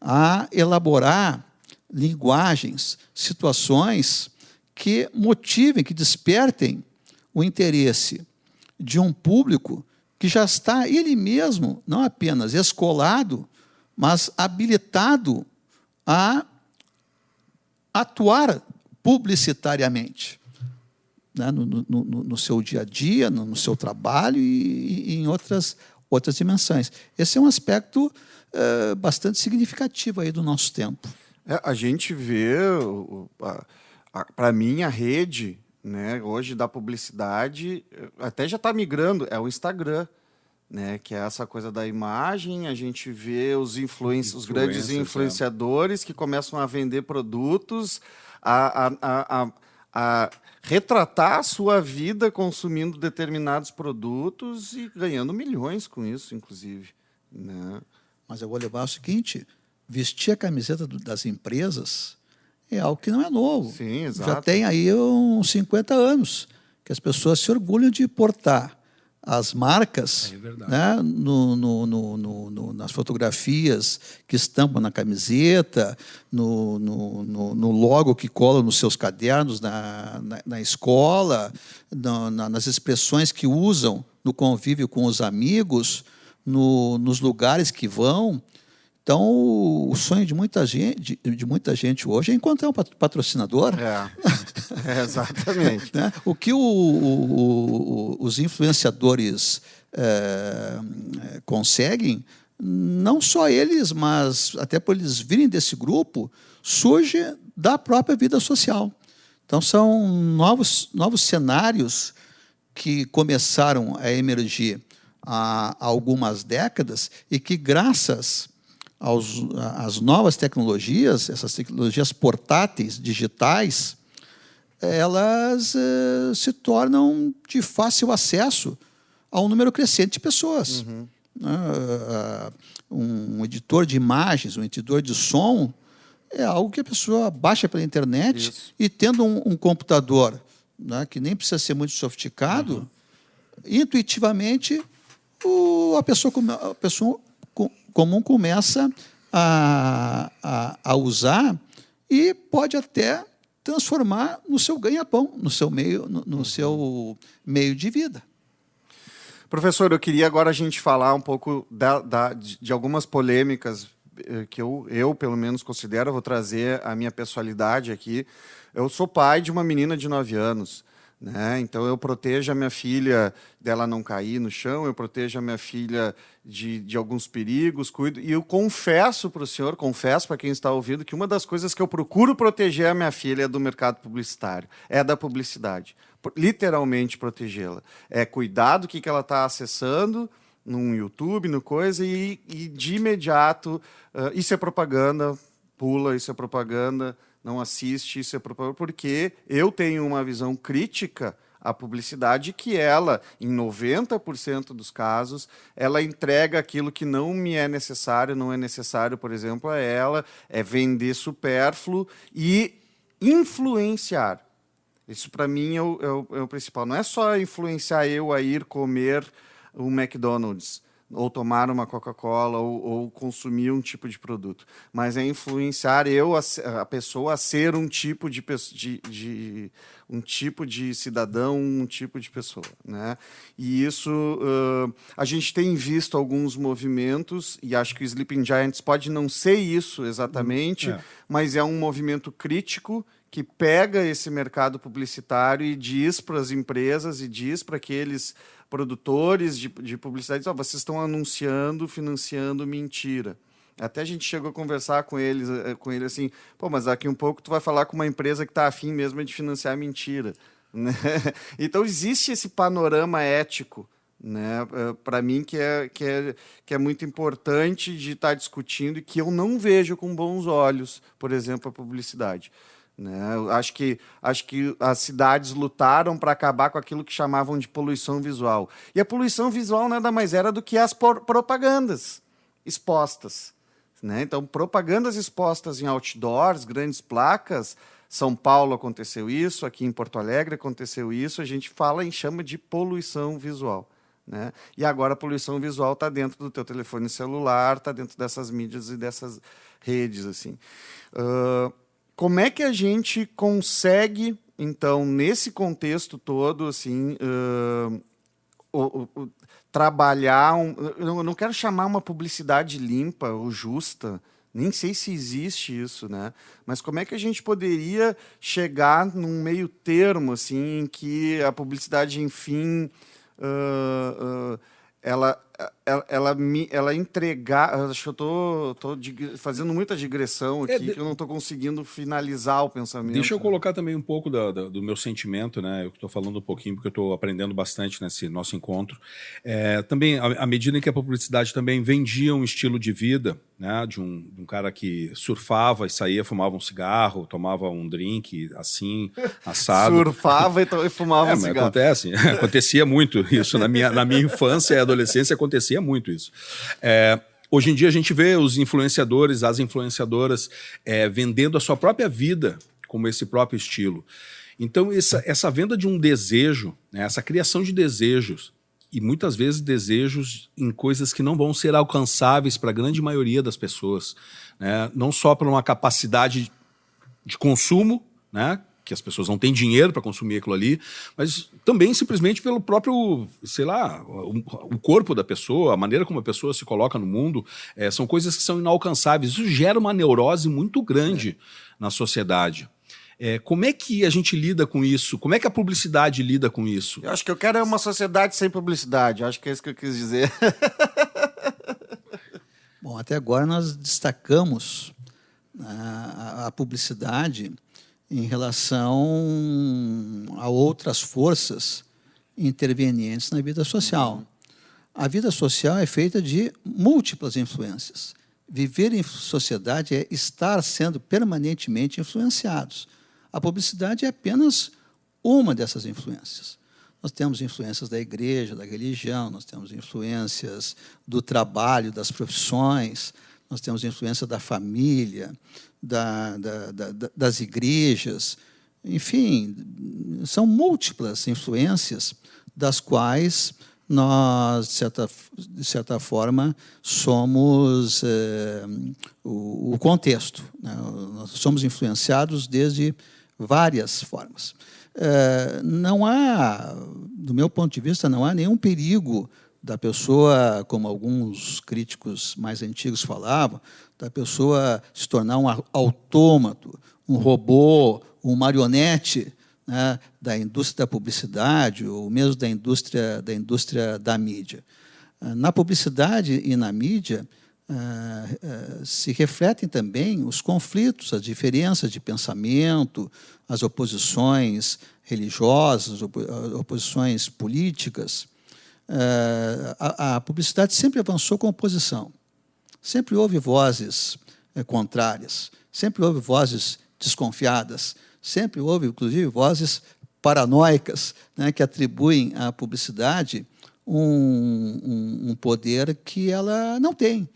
a elaborar linguagens, situações que motivem, que despertem o interesse de um público que já está ele mesmo, não apenas escolado, mas habilitado a atuar publicitariamente, né, no seu dia a dia, no seu trabalho e em outras dimensões. Esse é um aspecto bastante significativo aí do nosso tempo. A gente vê, para mim, a rede, né, hoje da publicidade até já está migrando, é o Instagram, né, que é essa coisa da imagem. A gente vê os grandes influenciadores que começam a vender produtos, a retratar a sua vida consumindo determinados produtos e ganhando milhões com isso, inclusive, né? Mas eu vou levar o seguinte: vestir a camiseta das empresas é algo que não é novo. Sim, exato. Já tem aí uns 50 anos que as pessoas se orgulham de portar as marcas, né, nas fotografias que estampam na camiseta, no logo que colam nos seus cadernos na escola, nas expressões que usam no convívio com os amigos, nos lugares que vão. Então, o sonho de muita gente hoje é encontrar um patrocinador. Exatamente. Né? O que os influenciadores conseguem, não só eles, mas até por eles virem desse grupo, surge da própria vida social. Então, são novos cenários que começaram a emergir há algumas décadas e que, graças às novas tecnologias, essas tecnologias portáteis, digitais, elas se tornam de fácil acesso a um número crescente de pessoas. Uhum. Um editor de imagens, um editor de som, é algo que a pessoa baixa pela internet. Isso. E tendo um computador né, que nem precisa ser muito sofisticado, intuitivamente a pessoa comum começa a usar e pode até transformar no seu ganha-pão, no seu meio de vida. Professor, eu queria agora a gente falar um pouco de algumas polêmicas que eu, pelo menos, considero. Eu vou trazer a minha pessoalidade aqui. Eu sou pai de uma menina de 9 anos. Né? Então, eu protejo a minha filha dela não cair no chão, eu protejo a minha filha de alguns perigos, cuido. E eu confesso para o senhor, confesso para quem está ouvindo, que uma das coisas que eu procuro proteger a minha filha é do mercado publicitário, é da publicidade. Literalmente protegê-la. É cuidar do que ela está acessando no YouTube, no coisa, e de imediato, isso é propaganda, pula, isso é propaganda, não assiste, isso é propaganda, porque eu tenho uma visão crítica à publicidade que ela, em 90% dos casos, ela entrega aquilo que não me é necessário, não é necessário, por exemplo, a ela, é vender supérfluo e influenciar. Isso, para mim, é o principal. Não é só influenciar eu a ir comer um McDonald's, ou tomar uma Coca-Cola, ou consumir um tipo de produto, mas é influenciar a pessoa a ser um tipo de cidadão, um tipo de pessoa, né? E isso, a gente tem visto alguns movimentos, e acho que o Sleeping Giants pode não ser isso exatamente, mas é um movimento crítico que pega esse mercado publicitário e diz para as empresas e diz para aqueles produtores de publicidade, vocês estão anunciando, financiando mentira. Até a gente chegou a conversar com ele assim, mas daqui um pouco tu vai falar com uma empresa que está afim mesmo de financiar mentira. Né? Então existe esse panorama ético, né, para mim que é muito importante de estar discutindo e que eu não vejo com bons olhos, por exemplo, a publicidade. Né? Acho que as cidades lutaram para acabar com aquilo que chamavam de poluição visual. E a poluição visual nada mais era do que as propagandas expostas. Né? Então, propagandas expostas em outdoors, grandes placas. São Paulo aconteceu isso, aqui em Porto Alegre aconteceu isso. A gente chama de poluição visual. Né? E agora a poluição visual está dentro do teu telefone celular, está dentro dessas mídias e dessas redes. Assim. Como é que a gente consegue, então, nesse contexto todo, assim, trabalhar... eu não quero chamar uma publicidade limpa ou justa, nem sei se existe isso, né? Mas como é que a gente poderia chegar num meio termo, assim, em que a publicidade, enfim... ela entregar... Acho que eu estou fazendo muita digressão aqui, que eu não estou conseguindo finalizar o pensamento. Deixa eu colocar também um pouco do meu sentimento, né? Eu estou falando um pouquinho porque eu estou aprendendo bastante nesse nosso encontro. Também, à medida em que a publicidade também vendia um estilo de vida, né? De um cara que surfava e saía, fumava um cigarro, tomava um drink, assim, assado. Surfava e fumava um cigarro. Acontecia muito isso. Na minha infância e adolescência acontecia muito isso. Hoje em dia a gente vê os influenciadores, as influenciadoras vendendo a sua própria vida como esse próprio estilo. Então essa venda de um desejo, né, essa criação de desejos, e muitas vezes desejos em coisas que não vão ser alcançáveis para a grande maioria das pessoas, né? Não só por uma capacidade de consumo, né? Que as pessoas não têm dinheiro para consumir aquilo ali, mas também simplesmente pelo próprio, sei lá, o corpo da pessoa, a maneira como a pessoa se coloca no mundo, são coisas que são inalcançáveis. Isso gera uma neurose muito grande na sociedade. Como é que a gente lida com isso? Como é que a publicidade lida com isso? Eu acho que eu quero uma sociedade sem publicidade. Eu acho que é isso que eu quis dizer. Bom, até agora nós destacamos a publicidade em relação a outras forças intervenientes na vida social. A vida social é feita de múltiplas influências. Viver em sociedade é estar sendo permanentemente influenciados. A publicidade é apenas uma dessas influências. Nós temos influências da igreja, da religião, nós temos influências do trabalho, das profissões, nós temos influência da família, das igrejas. Enfim, são múltiplas influências das quais nós, de certa forma, somos o contexto, né? Nós somos influenciados desde várias formas. Não há, do meu ponto de vista, não há nenhum perigo da pessoa, como alguns críticos mais antigos falavam, da pessoa se tornar um autômato, um robô, um marionete, né, da indústria da publicidade ou mesmo da indústria da mídia. Na publicidade e na mídia se refletem também os conflitos, as diferenças de pensamento, as oposições religiosas, oposições políticas. A publicidade sempre avançou com oposição. Sempre houve vozes contrárias, sempre houve vozes desconfiadas, sempre houve, inclusive, vozes paranoicas, né, que atribuem à publicidade um poder que ela não tem.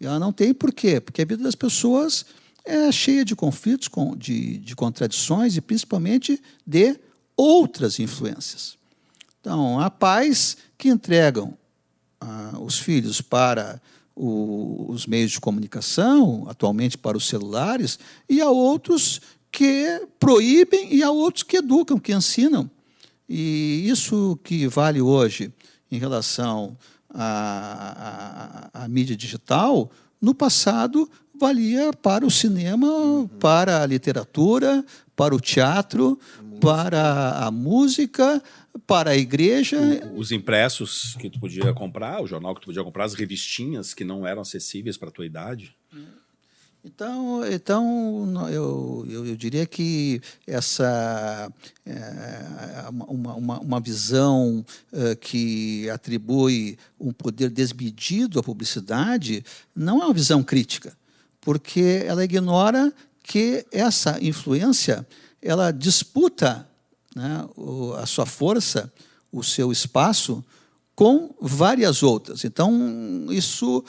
E ela não tem por quê? Porque a vida das pessoas é cheia de conflitos, de contradições e, principalmente, de outras influências. Então, há pais que entregam os filhos para os meios de comunicação, atualmente para os celulares, e há outros que proíbem e há outros que educam, que ensinam. E isso que vale hoje em relação à mídia digital, no passado valia para o cinema, para a literatura, para o teatro, para a música, para a igreja. Os impressos que tu podia comprar, o jornal que tu podia comprar, as revistinhas que não eram acessíveis para a tua idade. Então eu diria que essa uma visão que atribui um poder desmedido à publicidade não é uma visão crítica, porque ela ignora que essa influência ela disputa, né, a sua força, o seu espaço com várias outras. Então, isso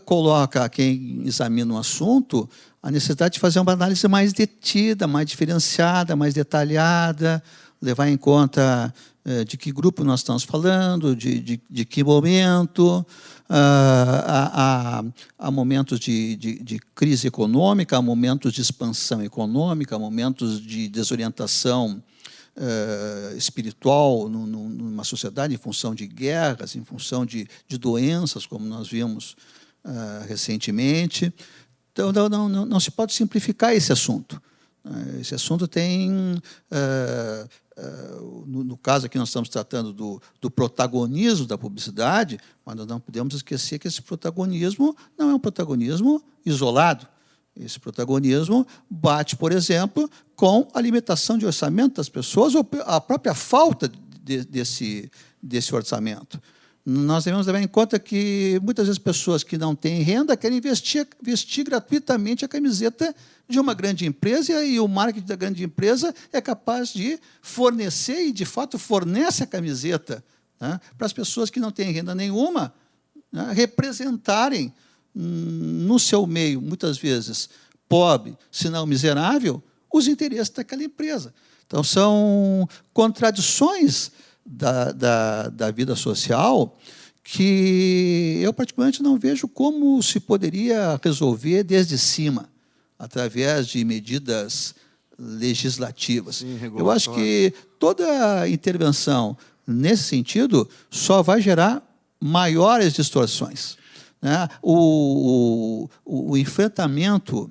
coloca quem examina o assunto a necessidade de fazer uma análise mais detida, mais diferenciada, mais detalhada, levar em conta de que grupo nós estamos falando, de que momento. Há momentos de crise econômica, há momentos de expansão econômica, há momentos de desorientação espiritual numa sociedade em função de guerras, em função de doenças, como nós vimos recentemente. Então, não se pode simplificar esse assunto. Esse assunto tem, no caso aqui nós estamos tratando do protagonismo da publicidade, mas nós não podemos esquecer que esse protagonismo não é um protagonismo isolado. Esse protagonismo bate, por exemplo, com a limitação de orçamento das pessoas ou a própria falta desse orçamento. Nós devemos levar em conta que muitas vezes pessoas que não têm renda querem vestir gratuitamente a camiseta de uma grande empresa e o marketing da grande empresa é capaz de fornecer e, de fato, fornece a camiseta, né, para as pessoas que não têm renda nenhuma, né, representarem no seu meio, muitas vezes, pobre, se não miserável, os interesses daquela empresa. Então, são contradições da vida social que eu, particularmente, não vejo como se poderia resolver desde cima, através de medidas legislativas. Sim, eu acho que toda intervenção nesse sentido só vai gerar maiores distorções. Né? O enfrentamento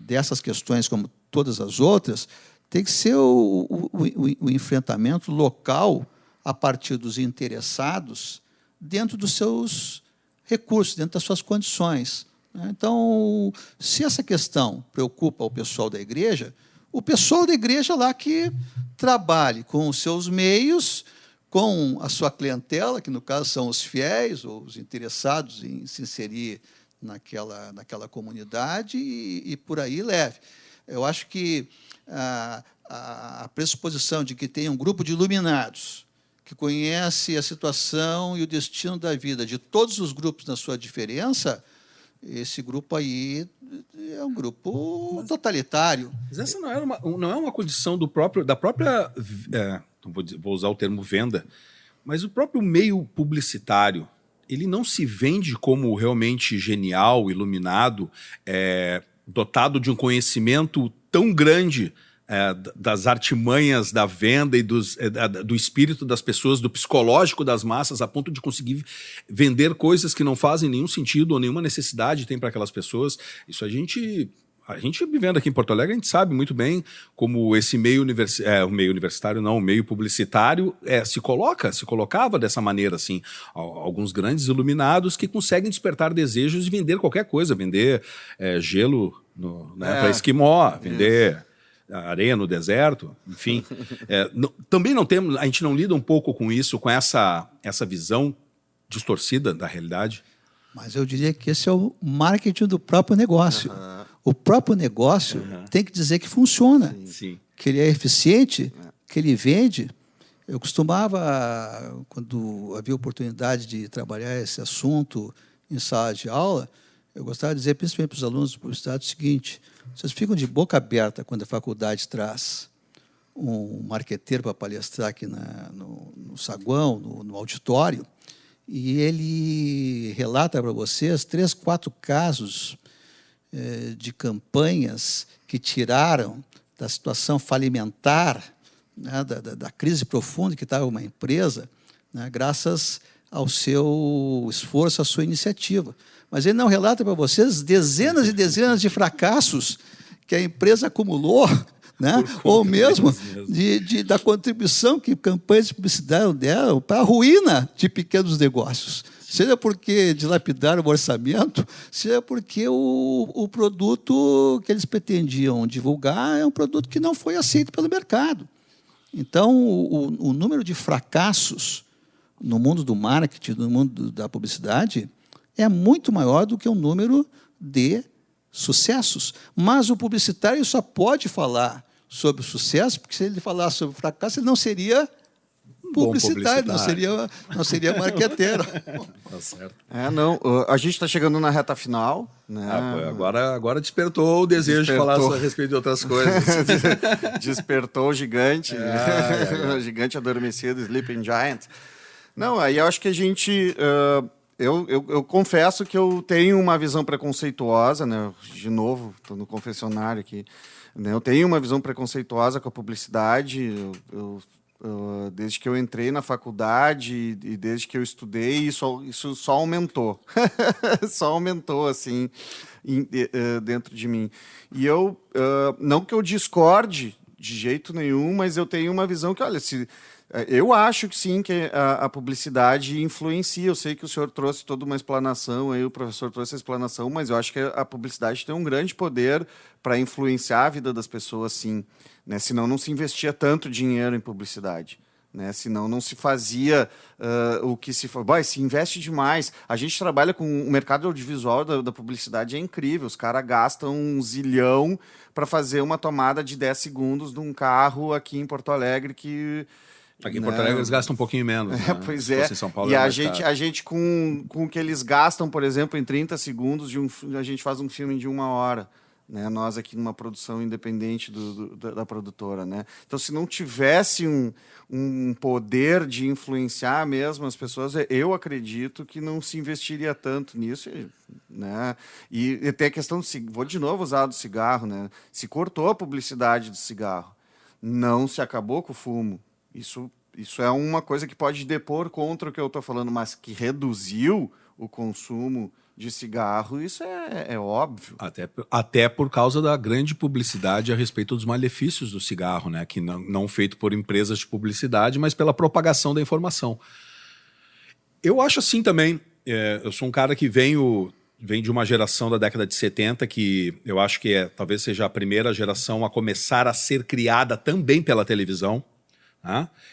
dessas questões, como todas as outras, tem que ser o enfrentamento local a partir dos interessados dentro dos seus recursos, dentro das suas condições. Então, se essa questão preocupa o pessoal da igreja, o pessoal da igreja lá que trabalhe com os seus meios, com a sua clientela, que no caso são os fiéis ou os interessados em se inserir naquela comunidade e por aí leve. Eu acho que a pressuposição de que tem um grupo de iluminados que conhece a situação e o destino da vida de todos os grupos na sua diferença, esse grupo aí É um grupo totalitário. Mas essa não é uma condição da própria, vou usar o termo venda, mas o próprio meio publicitário, ele não se vende como realmente genial, iluminado, dotado de um conhecimento tão grande das artimanhas da venda e do espírito das pessoas, do psicológico das massas, a ponto de conseguir vender coisas que não fazem nenhum sentido ou nenhuma necessidade tem para aquelas pessoas. Isso a gente vivendo aqui em Porto Alegre, a gente sabe muito bem como esse meio universitário, não, o meio publicitário se colocava dessa maneira, assim. Alguns grandes iluminados que conseguem despertar desejos de vender qualquer coisa, vender gelo para esquimó, vender areia no deserto, enfim. Também não temos, a gente não lida um pouco com isso, com essa visão distorcida da realidade? Mas eu diria que esse é o marketing do próprio negócio. O próprio negócio tem que dizer que funciona, Sim. que ele é eficiente, que ele vende. Eu costumava, quando havia oportunidade de trabalhar esse assunto em sala de aula, eu gostava de dizer, principalmente para os alunos de publicidade, o seguinte: vocês ficam de boca aberta quando a faculdade traz um marqueteiro para palestrar aqui no saguão, no auditório, e ele relata para vocês 3, 4 casos de campanhas que tiraram da situação falimentar, né, da crise profunda que estava uma empresa, né, graças ao seu esforço, à sua iniciativa. Mas ele não relata para vocês dezenas e dezenas de fracassos que a empresa acumulou, né? Ou mesmo da contribuição que campanhas de publicidade deram para a ruína de pequenos negócios. Seja porque dilapidaram o orçamento, seja porque o produto que eles pretendiam divulgar é um produto que não foi aceito pelo mercado. Então, o número de fracassos no mundo do marketing, no mundo da publicidade, é muito maior do que o número de sucessos. Mas o publicitário só pode falar sobre o sucesso, porque se ele falar sobre o fracasso, ele não seria publicitário, não seria marqueteiro. Tá certo. A gente está chegando na reta final, né? Agora despertou o desejo de falar a respeito de outras coisas. Despertou o gigante, o gigante adormecido, Sleeping Giant. Não, aí eu acho que a gente... Eu confesso que eu tenho uma visão preconceituosa, né? De novo, estou no confessionário aqui. Né? Eu tenho uma visão preconceituosa com a publicidade. Desde que eu entrei na faculdade e desde que eu estudei, isso só aumentou. Só aumentou, assim, dentro de mim. E não que eu discorde de jeito nenhum, mas eu tenho uma visão que, olha, eu acho que sim, que a publicidade influencia. Eu sei que o senhor trouxe toda uma explanação, aí o professor trouxe a explanação, mas eu acho que a publicidade tem um grande poder para influenciar a vida das pessoas, sim. Né? Senão não se investia tanto dinheiro em publicidade. Né? Senão não se fazia o que se faz. Se investe demais. A gente trabalha com o mercado audiovisual da publicidade, é incrível. Os caras gastam 1 zilhão para fazer uma tomada de 10 segundos de um carro aqui em Porto Alegre que... Aqui em Porto Alegre eles gastam um pouquinho menos. Né? Pois é. Em São Paulo e a gente com o que eles gastam, por exemplo, em 30 segundos, a gente faz um filme de 1 hora. Né? Nós aqui numa produção independente da produtora. Né? Então, se não tivesse um poder de influenciar mesmo as pessoas, eu acredito que não se investiria tanto nisso. Né? E até a questão vou de novo usar do cigarro. Né? Se cortou a publicidade do cigarro, não se acabou com o fumo. Isso é uma coisa que pode depor contra o que eu estou falando, mas que reduziu o consumo de cigarro, isso é óbvio. Até por causa da grande publicidade a respeito dos malefícios do cigarro, né? Que não feito por empresas de publicidade, mas pela propagação da informação. Eu acho assim também. Eu sou um cara que vem de uma geração da década de 70 que eu acho que talvez seja a primeira geração a começar a ser criada também pela televisão.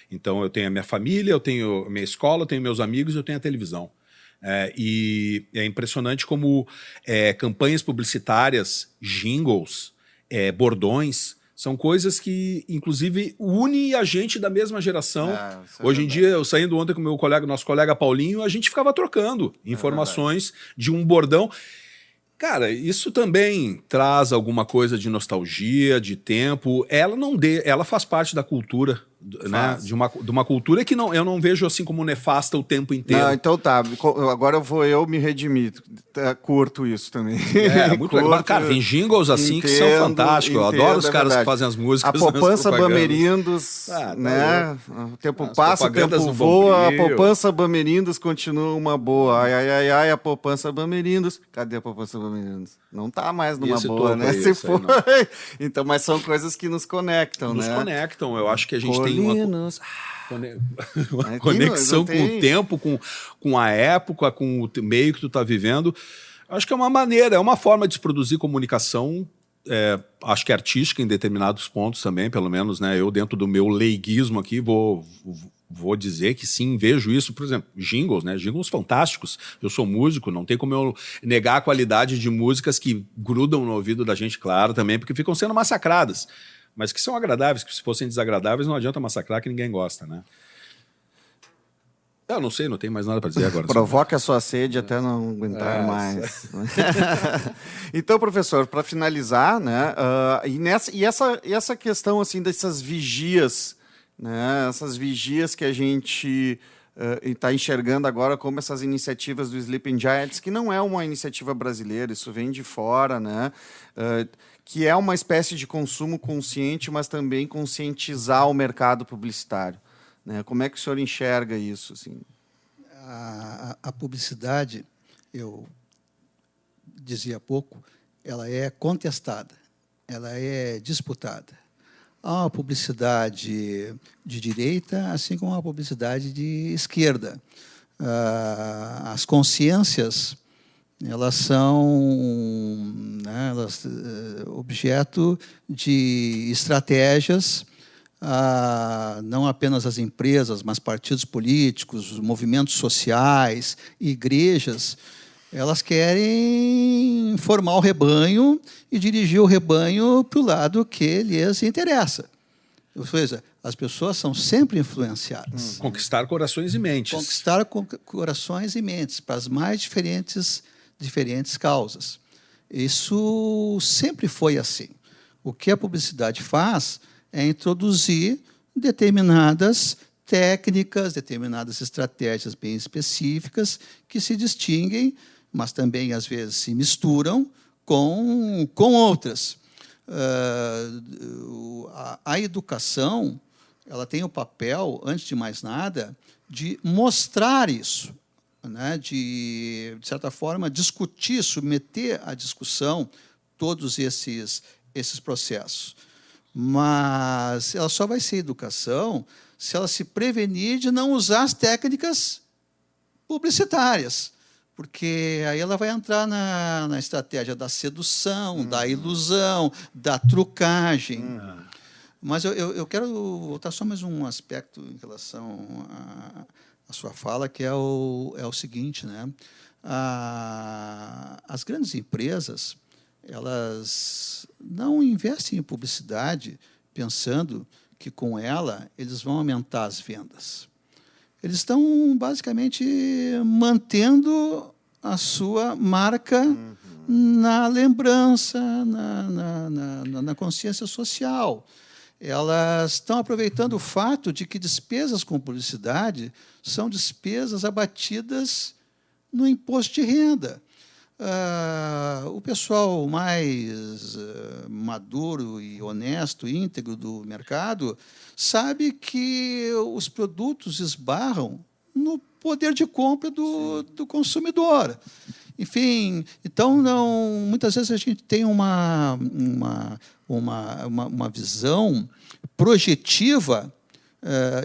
Então eu tenho a minha família, eu tenho a minha escola, eu tenho meus amigos, eu tenho a televisão. E é impressionante como campanhas publicitárias, jingles, bordões, são coisas que, inclusive, unem a gente da mesma geração. Hoje em dia, eu saindo ontem com nosso colega Paulinho, a gente ficava trocando informações de um bordão. Cara, isso também traz alguma coisa de nostalgia, de tempo. Ela faz parte da cultura, né? De uma cultura que eu não vejo assim como nefasta o tempo inteiro. Não, então tá. Agora eu me redimir. Curto isso também. Muito legal. Cara, tem jingles assim que são fantásticos. Eu adoro os caras que fazem as músicas. A poupança Bamerindos, né? O tempo passa, o tempo voa. A poupança Bamerindos continua uma boa. Ai, ai, ai, ai, a poupança Bamerindos. Cadê a poupança Bamerindos? Não tá mais numa boa, né? Se foi. Então, mas são coisas que nos conectam, né? Nos conectam. Eu acho que a gente tem uma conexão com o tempo, com a época, com o meio que tu tá vivendo. Acho que é uma maneira, é uma forma de produzir comunicação, acho que artística em determinados pontos também, pelo menos, né? Eu, dentro do meu leiguismo aqui, vou dizer que sim, vejo isso, por exemplo, jingles, né? Jingles fantásticos. Eu sou músico, não tem como eu negar a qualidade de músicas que grudam no ouvido da gente, claro, também, porque ficam sendo massacradas, mas que são agradáveis, que se fossem desagradáveis não adianta massacrar, que ninguém gosta, né? Eu não sei, não tenho mais nada para dizer agora. Provoca a sua sede até não aguentar mais. Então, professor, para finalizar, né? Essa questão assim dessas vigias, né? Essas vigias que a gente está enxergando agora como essas iniciativas do Sleeping Giants, que não é uma iniciativa brasileira, isso vem de fora, né? Que é uma espécie de consumo consciente, mas também conscientizar o mercado publicitário. Né? Como é que o senhor enxerga isso? Assim? A publicidade, eu dizia há pouco, ela é contestada, ela é disputada. Há uma publicidade de direita, assim como uma publicidade de esquerda. As consciências, elas são objeto de estratégias. Não apenas as empresas, mas partidos políticos, movimentos sociais, igrejas, elas querem formar o rebanho e dirigir o rebanho para o lado que lhes interessa. Ou seja, as pessoas são sempre influenciadas. Conquistar corações e mentes. Conquistar corações e mentes para as mais diferentes causas. Isso sempre foi assim. O que a publicidade faz é introduzir determinadas técnicas, determinadas estratégias bem específicas que se distinguem, mas também, às vezes, se misturam com outras. A educação, ela tem o papel, antes de mais nada, de mostrar isso, né? De certa forma, discutir, submeter à discussão todos esses processos. Mas ela só vai ser educação se ela se prevenir de não usar as técnicas publicitárias, porque aí ela vai entrar na estratégia da sedução, da ilusão, da trucagem. Mas eu quero voltar só mais um aspecto em relação à sua fala, que é o seguinte, né? As grandes empresas, elas não investem em publicidade pensando que com ela eles vão aumentar as vendas. Eles estão basicamente mantendo a sua marca na lembrança, na consciência social. Elas estão aproveitando o fato de que despesas com publicidade são despesas abatidas no imposto de renda. O pessoal mais maduro e honesto, íntegro do mercado, sabe que os produtos esbarram no poder de compra do consumidor. Enfim, então, muitas vezes a gente tem uma visão projetiva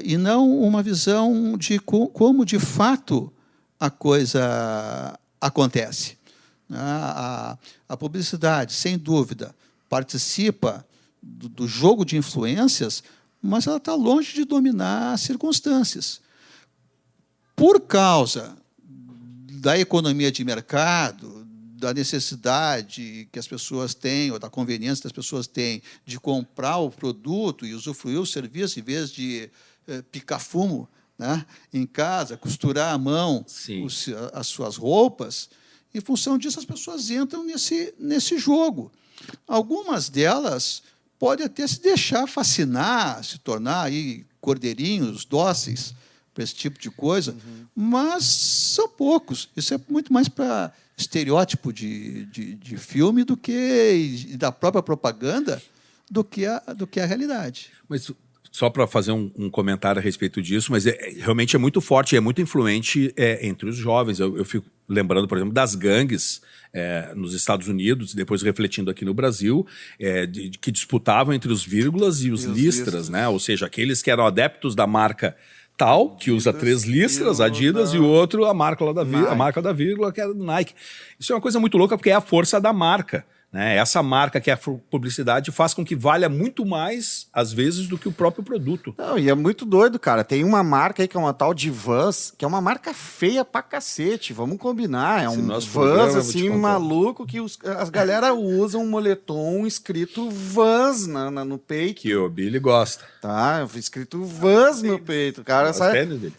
e não uma visão de como, de fato, a coisa acontece. A publicidade, sem dúvida, participa do jogo de influências, mas ela está longe de dominar as circunstâncias. Por causa da economia de mercado, da necessidade que as pessoas têm, ou da conveniência que as pessoas têm de comprar o produto e usufruir o serviço, em vez de picar fumo, né, em casa, costurar à mão as suas roupas. Em função disso, as pessoas entram nesse jogo. Algumas delas podem até se deixar fascinar, se tornar aí cordeirinhos dóceis para esse tipo de coisa, mas são poucos. Isso é muito mais para estereótipo de filme do que da própria propaganda do que a realidade. Mas só para fazer um comentário a respeito disso, mas realmente é muito forte, é muito influente entre os jovens. Eu fico lembrando, por exemplo, das gangues nos Estados Unidos, e depois refletindo aqui no Brasil, que disputavam entre os vírgulas e os listras, né? Ou seja, aqueles que eram adeptos da marca tal, que usa 3 listras, Adidas, e o outro a marca da vírgula, que era do Nike. Isso é uma coisa muito louca, porque é a força da marca. Né? Essa marca que é a publicidade faz com que valha muito mais, às vezes, do que o próprio produto. Não, e é muito doido, cara. Tem uma marca aí que é uma tal de Vans, que é uma marca feia pra cacete. Vamos combinar. É um Vans, assim, maluco, que as galera usam um moletom escrito Vans no peito. Que o Billy gosta. Tá, escrito Vans no peito. Cara,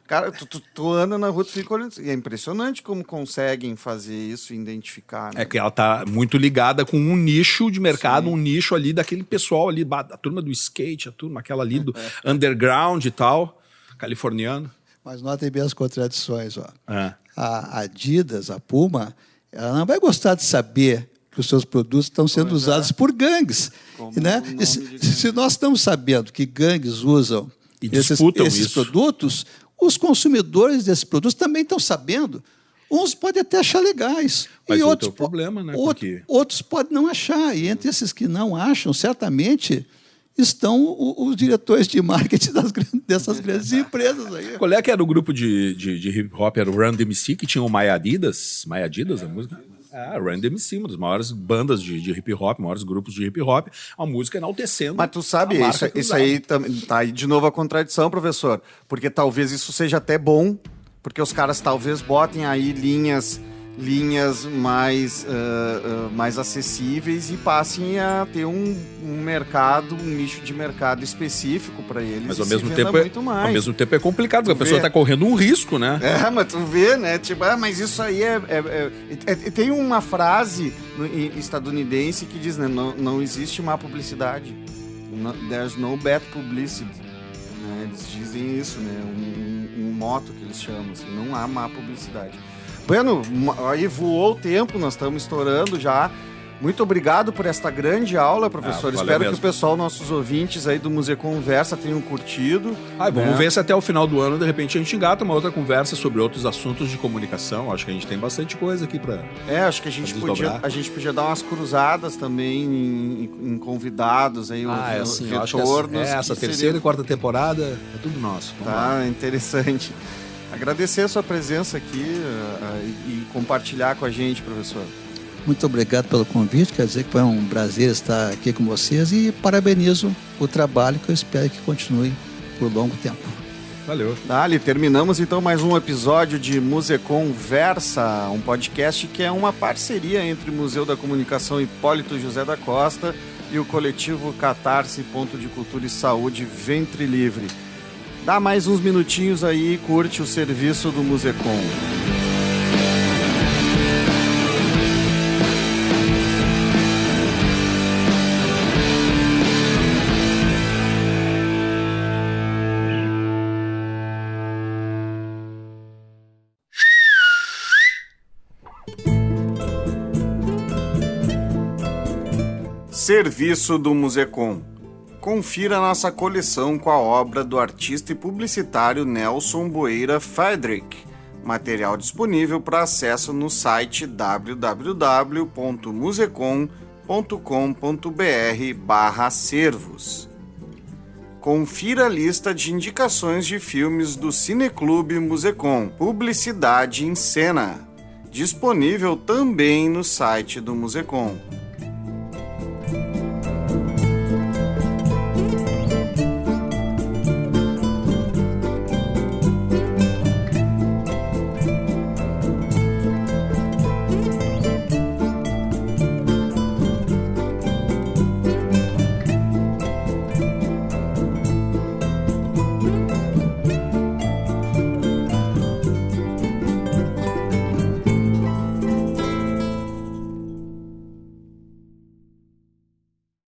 cara, tu anda na rua, tu fica olhando. E é impressionante como conseguem fazer isso e identificar. Né? É que ela tá muito ligada com um nicho de mercado, um nicho ali daquele pessoal ali, a turma do skate, a turma aquela ali do underground e tal, californiano. Mas notem bem as contradições. Ó. A Adidas, a Puma, ela não vai gostar de saber que os seus produtos estão sendo usados por gangues. Né? Se nós estamos sabendo que gangues usam esses produtos, os consumidores desses produtos também estão sabendo. Uns podem até achar legais. Mas e outro problema, né? Outros podem não achar. E entre esses que não acham, certamente estão os diretores de marketing dessas grandes empresas aí. Qual é que era o grupo de hip hop? Era o Run DMC, que tinha o My Adidas, a música? Run DMC, uma das maiores bandas de hip hop, maiores grupos de hip hop, a música enaltecendo. Mas tu sabe, isso aí tá aí de novo a contradição, professor, porque talvez isso seja até bom, porque os caras talvez botem aí linhas mais acessíveis e passem a ter um nicho de mercado específio para eles. Mas ao mesmo tempo é complicado, porque a pessoa está correndo um risco, né? Mas tu vê, né? Tipo, mas isso aí tem uma frase estadunidense que diz, né? Não existe má publicidade. There's no bad publicity. Né? Eles dizem isso, né? Um moto que eles chamam, assim, não há má publicidade. Bueno, aí voou o tempo, nós estamos estourando já. Muito obrigado por esta grande aula, professor. Espero que o pessoal, nossos ouvintes aí do Museu Conversa, tenham curtido. Vamos ver se até o final do ano, de repente, a gente engata uma outra conversa sobre outros assuntos de comunicação. Acho que a gente tem bastante coisa aqui para. Acho que a gente podia dar umas cruzadas também em convidados aí, retornos. Essa terceira e quarta temporada é tudo nosso. Interessante. Agradecer a sua presença aqui e compartilhar com a gente, professor. Muito obrigado pelo convite, quer dizer que foi um prazer estar aqui com vocês e parabenizo o trabalho que eu espero que continue por longo tempo. Valeu. Dali, terminamos então mais um episódio de Museu Conversa, um podcast que é uma parceria entre o Museu da Comunicação Hipólito José da Costa e o coletivo Catarse Ponto de Cultura e Saúde Ventre Livre. Dá mais uns minutinhos aí e curte o serviço do Musecom. Serviço do Musecom. Confira nossa coleção com a obra do artista e publicitário Nelson Boeira Friedrich. Material disponível para acesso no site www.musecom.com.br/acervos. Confira a lista de indicações de filmes do Cineclube Musecom, Publicidade em Cena. Disponível também no site do Musecom.